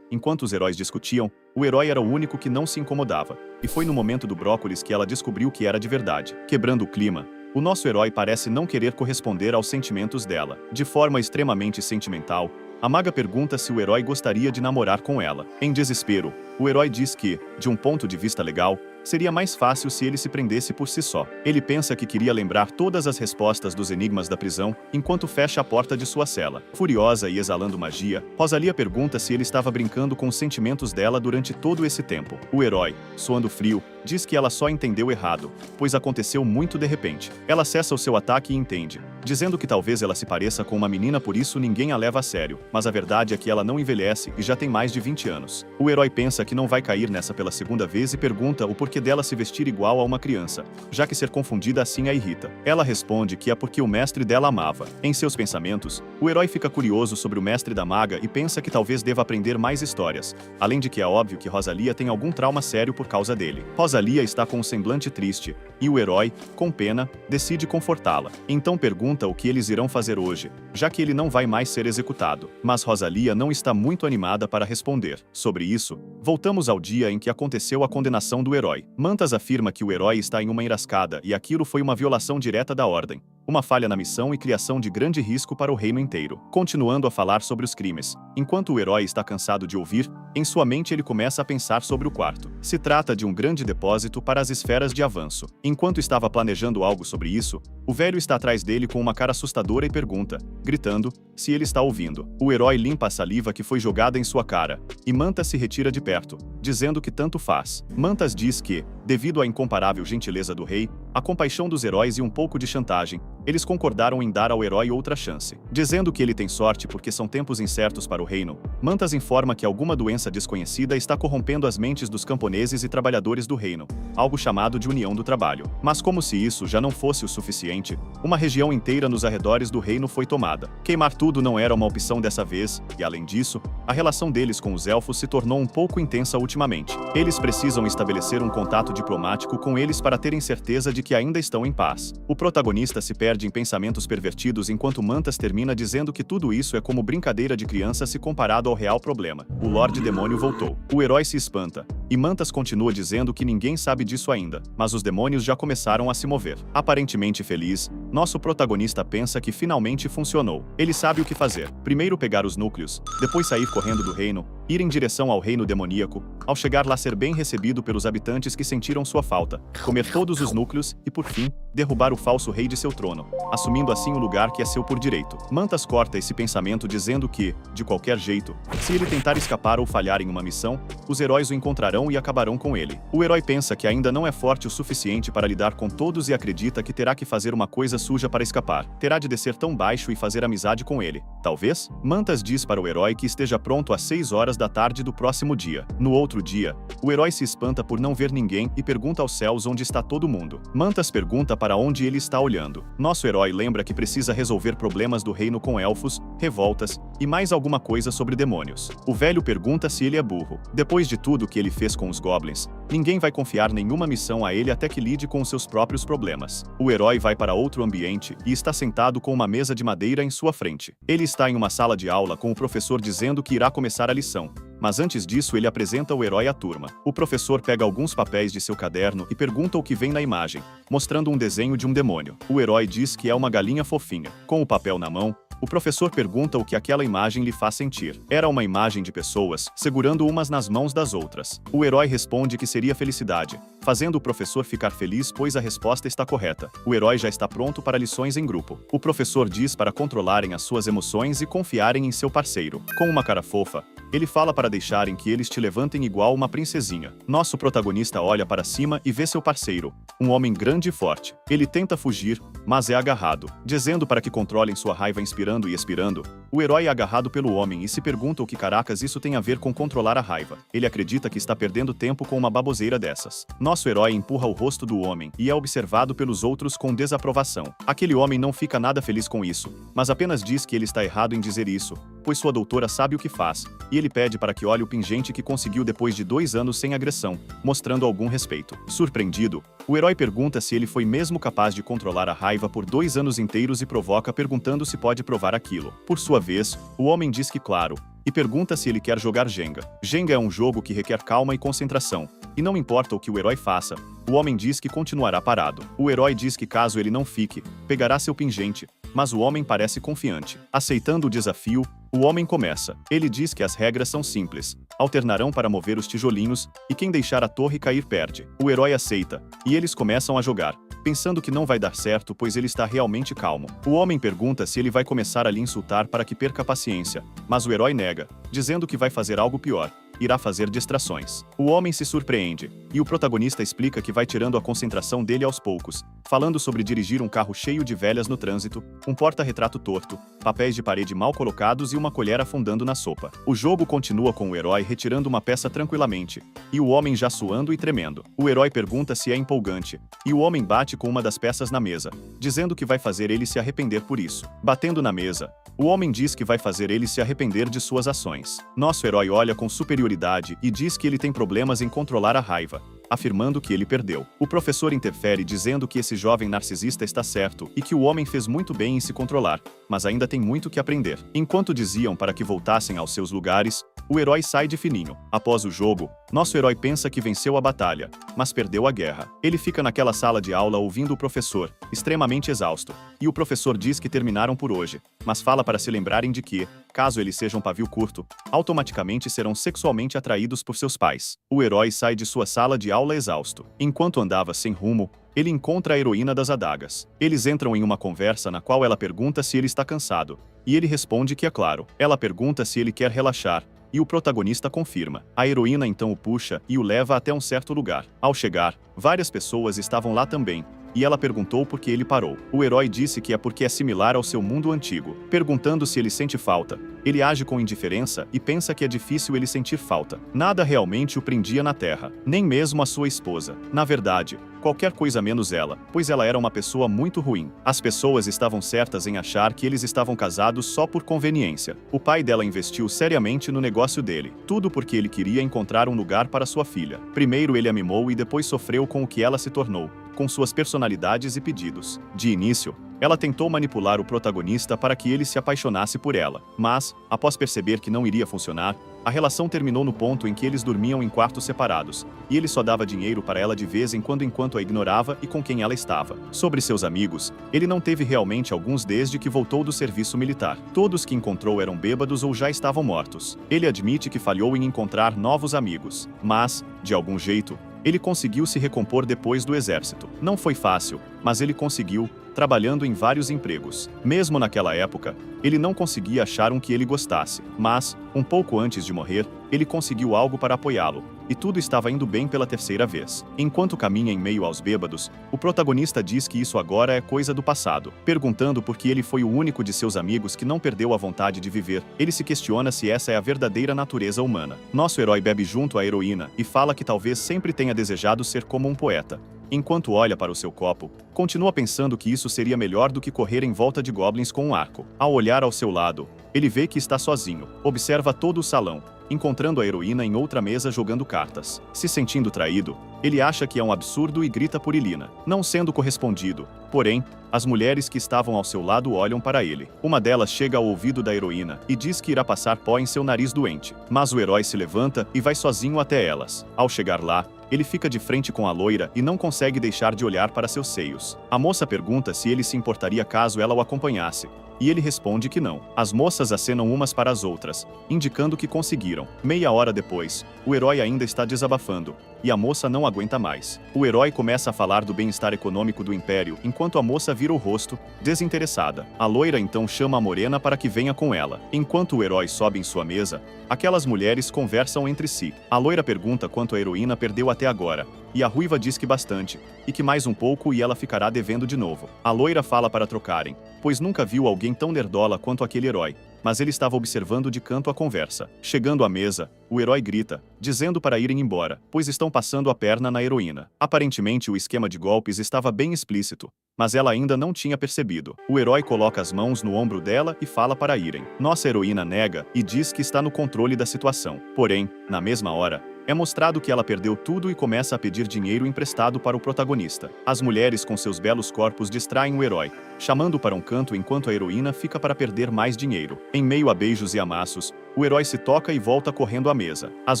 Enquanto os heróis discutiam, o herói era o único que não se incomodava. E foi no momento do brócolis que ela descobriu que era de verdade. Quebrando o clima, o nosso herói parece não querer corresponder aos sentimentos dela. De forma extremamente sentimental, a maga pergunta se o herói gostaria de namorar com ela. Em desespero, o herói diz que, de um ponto de vista legal, seria mais fácil se ele se prendesse por si só. Ele pensa que queria lembrar todas as respostas dos enigmas da prisão, enquanto fecha a porta de sua cela. Furiosa e exalando magia, Rosalia pergunta se ele estava brincando com os sentimentos dela durante todo esse tempo. O herói, suando frio, diz que ela só entendeu errado, pois aconteceu muito de repente. Ela cessa o seu ataque e entende, dizendo que talvez ela se pareça com uma menina, por isso ninguém a leva a sério. Mas a verdade é que ela não envelhece e já tem mais de 20 anos. O herói pensa que não vai cair nessa pela segunda vez e pergunta o porquê dela se vestir igual a uma criança, já que ser confundida assim a irrita. Ela responde que é porque o mestre dela amava. Em seus pensamentos, o herói fica curioso sobre o mestre da maga e pensa que talvez deva aprender mais histórias, além de que é óbvio que Rosalia tem algum trauma sério por causa dele. Rosalia está com um semblante triste, e o herói, com pena, decide confortá-la. Então pergunta o que eles irão fazer hoje, já que ele não vai mais ser executado. Mas Rosalia não está muito animada para responder. Sobre isso, voltamos ao dia em que aconteceu a condenação do herói. Mantas afirma que o herói está em uma enrascada e aquilo foi uma violação direta da ordem, uma falha na missão e criação de grande risco para o reino inteiro. Continuando a falar sobre os crimes, enquanto o herói está cansado de ouvir, em sua mente ele começa a pensar sobre o quarto. Se trata de um grande depósito para as esferas de avanço. Enquanto estava planejando algo sobre isso, o velho está atrás dele com uma cara assustadora e pergunta, gritando, se ele está ouvindo. O herói limpa a saliva que foi jogada em sua cara, e Mantas se retira de perto, dizendo que tanto faz. Mantas diz que, devido à incomparável gentileza do rei, a compaixão dos heróis e um pouco de chantagem, eles concordaram em dar ao herói outra chance. Dizendo que ele tem sorte porque são tempos incertos para o reino, Mantas informa que alguma doença desconhecida está corrompendo as mentes dos camponeses e trabalhadores do reino, algo chamado de União do Trabalho. Mas como se isso já não fosse o suficiente, uma região inteira nos arredores do reino foi tomada. Queimar tudo não era uma opção dessa vez, e além disso, a relação deles com os elfos se tornou um pouco intensa ultimamente. Eles precisam estabelecer um contato diplomático com eles para terem certeza de que ainda estão em paz. O protagonista se perde em pensamentos pervertidos enquanto Mantas termina dizendo que tudo isso é como brincadeira de criança se comparado ao real problema. O Lorde Demônio voltou. O herói se espanta, e Mantas continua dizendo que ninguém sabe disso ainda, mas os demônios já começaram a se mover. Aparentemente feliz, nosso protagonista pensa que finalmente funcionou. Ele sabe o que fazer. Primeiro pegar os núcleos, depois sair correndo do reino, ir em direção ao reino demoníaco, ao chegar lá ser bem recebido pelos habitantes que sentiram sua falta, comer todos os núcleos e, por fim, derrubar o falso rei de seu trono, assumindo assim o lugar que é seu por direito. Mantas corta esse pensamento dizendo que, de qualquer jeito, se ele tentar escapar ou falhar em uma missão, os heróis o encontrarão e acabarão com ele. O herói pensa que ainda não é forte o suficiente para lidar com todos e acredita que terá que fazer uma coisa suja para escapar. Terá de descer tão baixo e fazer amizade com ele. Talvez? Mantas diz para o herói que esteja pronto às 6 horas da tarde do próximo dia. No outro dia, o herói se espanta por não ver ninguém e pergunta aos céus onde está todo mundo. Mantas pergunta para onde ele está olhando. Nosso herói lembra que precisa resolver problemas do reino com elfos, revoltas e mais alguma coisa sobre demônios. O velho pergunta se ele é burro. Depois de tudo que ele fez com os goblins, ninguém vai confiar nenhuma missão a ele até que lide com os seus próprios problemas. O herói vai para outro ambiente e está sentado com uma mesa de madeira em sua frente. Ele está em uma sala de aula com o professor dizendo que irá começar a lição. Mas antes disso ele apresenta o herói à turma. O professor pega alguns papéis de seu caderno e pergunta o que vem na imagem, mostrando um desenho de um demônio. O herói diz que é uma galinha fofinha. Com o papel na mão, o professor pergunta o que aquela imagem lhe faz sentir. Era uma imagem de pessoas, segurando umas nas mãos das outras. O herói responde que seria felicidade, fazendo o professor ficar feliz pois a resposta está correta. O herói já está pronto para lições em grupo. O professor diz para controlarem as suas emoções e confiarem em seu parceiro. Com uma cara fofa, ele fala para deixarem que eles te levantem igual uma princesinha. Nosso protagonista olha para cima e vê seu parceiro, um homem grande e forte. Ele tenta fugir, mas é agarrado. Dizendo para que controlem sua raiva inspirando e expirando, o herói é agarrado pelo homem e se pergunta o que caracas isso tem a ver com controlar a raiva. Ele acredita que está perdendo tempo com uma baboseira dessas. Nosso herói empurra o rosto do homem e é observado pelos outros com desaprovação. Aquele homem não fica nada feliz com isso, mas apenas diz que ele está errado em dizer isso, pois sua doutora sabe o que faz, e ele pede para que olhe o pingente que conseguiu depois de 2 anos sem agressão, mostrando algum respeito. Surpreendido, o herói pergunta se ele foi mesmo capaz de controlar a raiva por 2 anos inteiros e provoca perguntando se pode provar aquilo. Por sua vez, o homem diz que claro, e pergunta se ele quer jogar Jenga. Jenga é um jogo que requer calma e concentração, e não importa o que o herói faça, o homem diz que continuará parado. O herói diz que caso ele não fique, pegará seu pingente, mas o homem parece confiante. Aceitando o desafio, o homem começa. Ele diz que as regras são simples. Alternarão para mover os tijolinhos, e quem deixar a torre cair perde. O herói aceita, e eles começam a jogar, pensando que não vai dar certo pois ele está realmente calmo. O homem pergunta se ele vai começar a lhe insultar para que perca a paciência, mas o herói nega, dizendo que vai fazer algo pior. Irá fazer distrações. O homem se surpreende, e o protagonista explica que vai tirando a concentração dele aos poucos, falando sobre dirigir um carro cheio de velhas no trânsito, um porta-retrato torto, papéis de parede mal colocados e uma colher afundando na sopa. O jogo continua com o herói retirando uma peça tranquilamente, e o homem já suando e tremendo. O herói pergunta se é empolgante, e o homem bate com uma das peças na mesa, dizendo que vai fazer ele se arrepender por isso. Batendo na mesa, o homem diz que vai fazer ele se arrepender de suas ações. Nosso herói olha com superioridade e diz que ele tem problemas em controlar a raiva, afirmando que ele perdeu. O professor interfere dizendo que esse jovem narcisista está certo e que o homem fez muito bem em se controlar, mas ainda tem muito que aprender. Enquanto diziam para que voltassem aos seus lugares, o herói sai de fininho. Após o jogo, nosso herói pensa que venceu a batalha, mas perdeu a guerra. Ele fica naquela sala de aula ouvindo o professor, extremamente exausto, e o professor diz que terminaram por hoje, mas fala para se lembrarem de que, caso eles sejam pavio curto, automaticamente serão sexualmente atraídos por seus pais. O herói sai de sua sala de aula exausto. Enquanto andava sem rumo, ele encontra a heroína das adagas. Eles entram em uma conversa na qual ela pergunta se ele está cansado, e ele responde que é claro. Ela pergunta se ele quer relaxar, e o protagonista confirma. A heroína então o puxa e o leva até um certo lugar. Ao chegar, várias pessoas estavam lá também, e ela perguntou por que ele parou. O herói disse que é porque é similar ao seu mundo antigo. Perguntando se ele sente falta, ele age com indiferença e pensa que é difícil ele sentir falta. Nada realmente o prendia na Terra, nem mesmo a sua esposa. Na verdade, qualquer coisa menos ela, pois ela era uma pessoa muito ruim. As pessoas estavam certas em achar que eles estavam casados só por conveniência. O pai dela investiu seriamente no negócio dele, tudo porque ele queria encontrar um lugar para sua filha. Primeiro ele a mimou e depois sofreu com o que ela se tornou, com suas personalidades e pedidos. De início, ela tentou manipular o protagonista para que ele se apaixonasse por ela, mas, após perceber que não iria funcionar, a relação terminou no ponto em que eles dormiam em quartos separados, e ele só dava dinheiro para ela de vez em quando enquanto a ignorava e com quem ela estava. Sobre seus amigos, ele não teve realmente alguns desde que voltou do serviço militar. Todos que encontrou eram bêbados ou já estavam mortos. Ele admite que falhou em encontrar novos amigos, mas, de algum jeito, ele conseguiu se recompor depois do exército. Não foi fácil, mas ele conseguiu, trabalhando em vários empregos. Mesmo naquela época, ele não conseguia achar um que ele gostasse, mas, um pouco antes de morrer, ele conseguiu algo para apoiá-lo, e tudo estava indo bem pela terceira vez. Enquanto caminha em meio aos bêbados, o protagonista diz que isso agora é coisa do passado. Perguntando por que ele foi o único de seus amigos que não perdeu a vontade de viver, ele se questiona se essa é a verdadeira natureza humana. Nosso herói bebe junto à heroína e fala que talvez sempre tenha desejado ser como um poeta. Enquanto olha para o seu copo, continua pensando que isso seria melhor do que correr em volta de goblins com um arco. Ao olhar ao seu lado, ele vê que está sozinho. Observa todo o salão, encontrando a heroína em outra mesa jogando cartas. Se sentindo traído, ele acha que é um absurdo e grita por Ilina, não sendo correspondido. Porém, as mulheres que estavam ao seu lado olham para ele. Uma delas chega ao ouvido da heroína e diz que irá passar pó em seu nariz doente. Mas o herói se levanta e vai sozinho até elas. Ao chegar lá, ele fica de frente com a loira e não consegue deixar de olhar para seus seios. A moça pergunta se ele se importaria caso ela o acompanhasse, e ele responde que não. As moças acenam umas para as outras, indicando que conseguiram. Meia hora depois, o herói ainda está desabafando, e a moça não aguenta mais. O herói começa a falar do bem-estar econômico do império, enquanto a moça vira o rosto, desinteressada. A loira então chama a morena para que venha com ela. Enquanto o herói sobe em sua mesa, aquelas mulheres conversam entre si. A loira pergunta quanto a heroína perdeu até agora, e a ruiva diz que bastante, e que mais um pouco e ela ficará devendo de novo. A loira fala para trocarem, pois nunca viu alguém tão nerdola quanto aquele herói, mas ele estava observando de canto a conversa. Chegando à mesa, o herói grita, dizendo para irem embora, pois estão passando a perna na heroína. Aparentemente o esquema de golpes estava bem explícito, mas ela ainda não tinha percebido. O herói coloca as mãos no ombro dela e fala para irem. Nossa heroína nega e diz que está no controle da situação. Porém, na mesma hora, é mostrado que ela perdeu tudo e começa a pedir dinheiro emprestado para o protagonista. As mulheres com seus belos corpos distraem o herói, chamando para um canto enquanto a heroína fica para perder mais dinheiro. Em meio a beijos e amassos, o herói se toca e volta correndo à mesa. As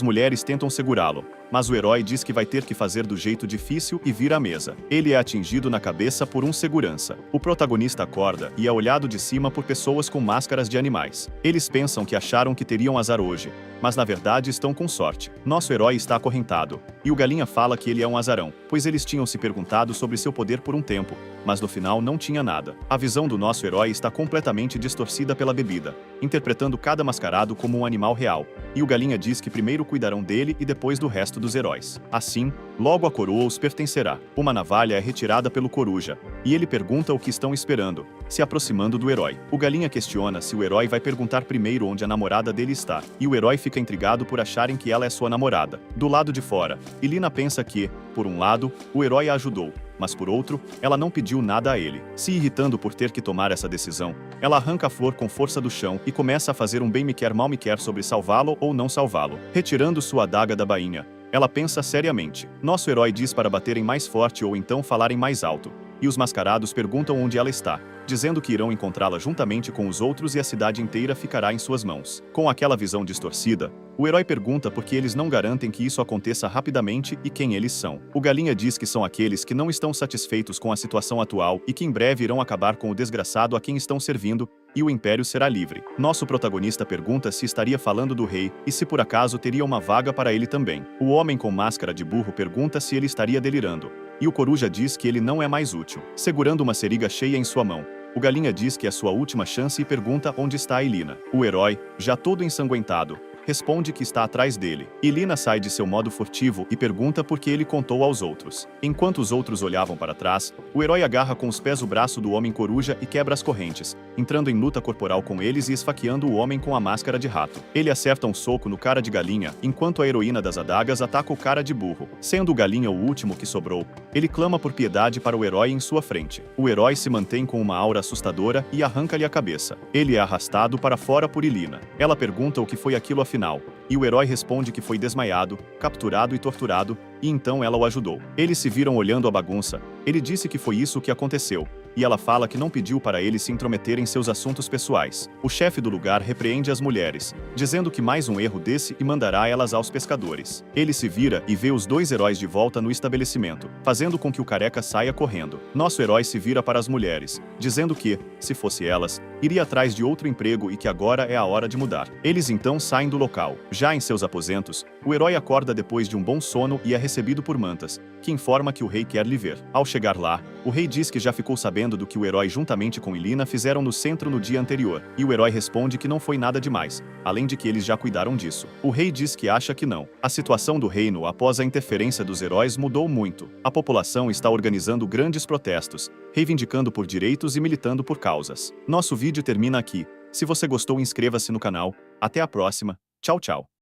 mulheres tentam segurá-lo, mas o herói diz que vai ter que fazer do jeito difícil e vira à mesa. Ele é atingido na cabeça por um segurança. O protagonista acorda e é olhado de cima por pessoas com máscaras de animais. Eles pensam que acharam que teriam azar hoje, mas na verdade estão com sorte. Nosso herói está acorrentado, e o Galinha fala que ele é um azarão, pois eles tinham se perguntado sobre seu poder por um tempo, mas no final não tinha nada. A visão do nosso herói está completamente distorcida pela bebida, interpretando cada mascarado como um animal real, e o Galinha diz que primeiro cuidarão dele e depois do resto dos heróis. Assim, logo a coroa os pertencerá. Uma navalha é retirada pelo coruja, e ele pergunta o que estão esperando, se aproximando do herói. O Galinha questiona se o herói vai perguntar primeiro onde a namorada dele está, e o herói fica intrigado por acharem que ela é sua namorada. Do lado de fora, Ilina pensa que, por um lado, o herói a ajudou, mas por outro, ela não pediu nada a ele. Se irritando por ter que tomar essa decisão, ela arranca a flor com força do chão e começa a fazer um bem me quer mal me quer sobre salvá-lo ou não salvá-lo. Retirando sua adaga da bainha, ela pensa seriamente. Nosso herói diz para baterem mais forte ou então falarem mais alto, e os mascarados perguntam onde ela está, dizendo que irão encontrá-la juntamente com os outros e a cidade inteira ficará em suas mãos. Com aquela visão distorcida, o herói pergunta por que eles não garantem que isso aconteça rapidamente e quem eles são. O Galinha diz que são aqueles que não estão satisfeitos com a situação atual e que em breve irão acabar com o desgraçado a quem estão servindo, e o império será livre. Nosso protagonista pergunta se estaria falando do rei e se por acaso teria uma vaga para ele também. O homem com máscara de burro pergunta se ele estaria delirando, e o coruja diz que ele não é mais útil. Segurando uma seringa cheia em sua mão, o Galinha diz que é sua última chance e pergunta onde está a Ilina. O herói, já todo ensanguentado, responde que está atrás dele. Ilina sai de seu modo furtivo e pergunta por que ele contou aos outros. Enquanto os outros olhavam para trás, o herói agarra com os pés o braço do homem coruja e quebra as correntes, entrando em luta corporal com eles e esfaqueando o homem com a máscara de rato. Ele acerta um soco no cara de Galinha, enquanto a heroína das adagas ataca o cara de burro. Sendo o Galinha o último que sobrou, ele clama por piedade para o herói em sua frente. O herói se mantém com uma aura assustadora e arranca-lhe a cabeça. Ele é arrastado para fora por Ilina. Ela pergunta o que foi aquilo afinal, e o herói responde que foi desmaiado, capturado e torturado, e então ela o ajudou. Eles se viram olhando a bagunça. Ele disse que foi isso que aconteceu, e ela fala que não pediu para ele se intrometer em seus assuntos pessoais. O chefe do lugar repreende as mulheres, dizendo que mais um erro desse e mandará elas aos pescadores. Ele se vira e vê os dois heróis de volta no estabelecimento, fazendo com que o careca saia correndo. Nosso herói se vira para as mulheres, dizendo que, se fosse elas, iria atrás de outro emprego e que agora é a hora de mudar. Eles então saem do local. Já em seus aposentos, o herói acorda depois de um bom sono e é recebido por Mantas, que informa que o rei quer lhe ver. Ao chegar lá, o rei diz que já ficou sabendo sabendo do que o herói juntamente com Ilina fizeram no centro no dia anterior, e o herói responde que não foi nada demais, além de que eles já cuidaram disso. O rei diz que acha que não. A situação do reino após a interferência dos heróis mudou muito. A população está organizando grandes protestos, reivindicando por direitos e militando por causas. Nosso vídeo termina aqui. Se você gostou, inscreva-se no canal. Até a próxima. Tchau, tchau.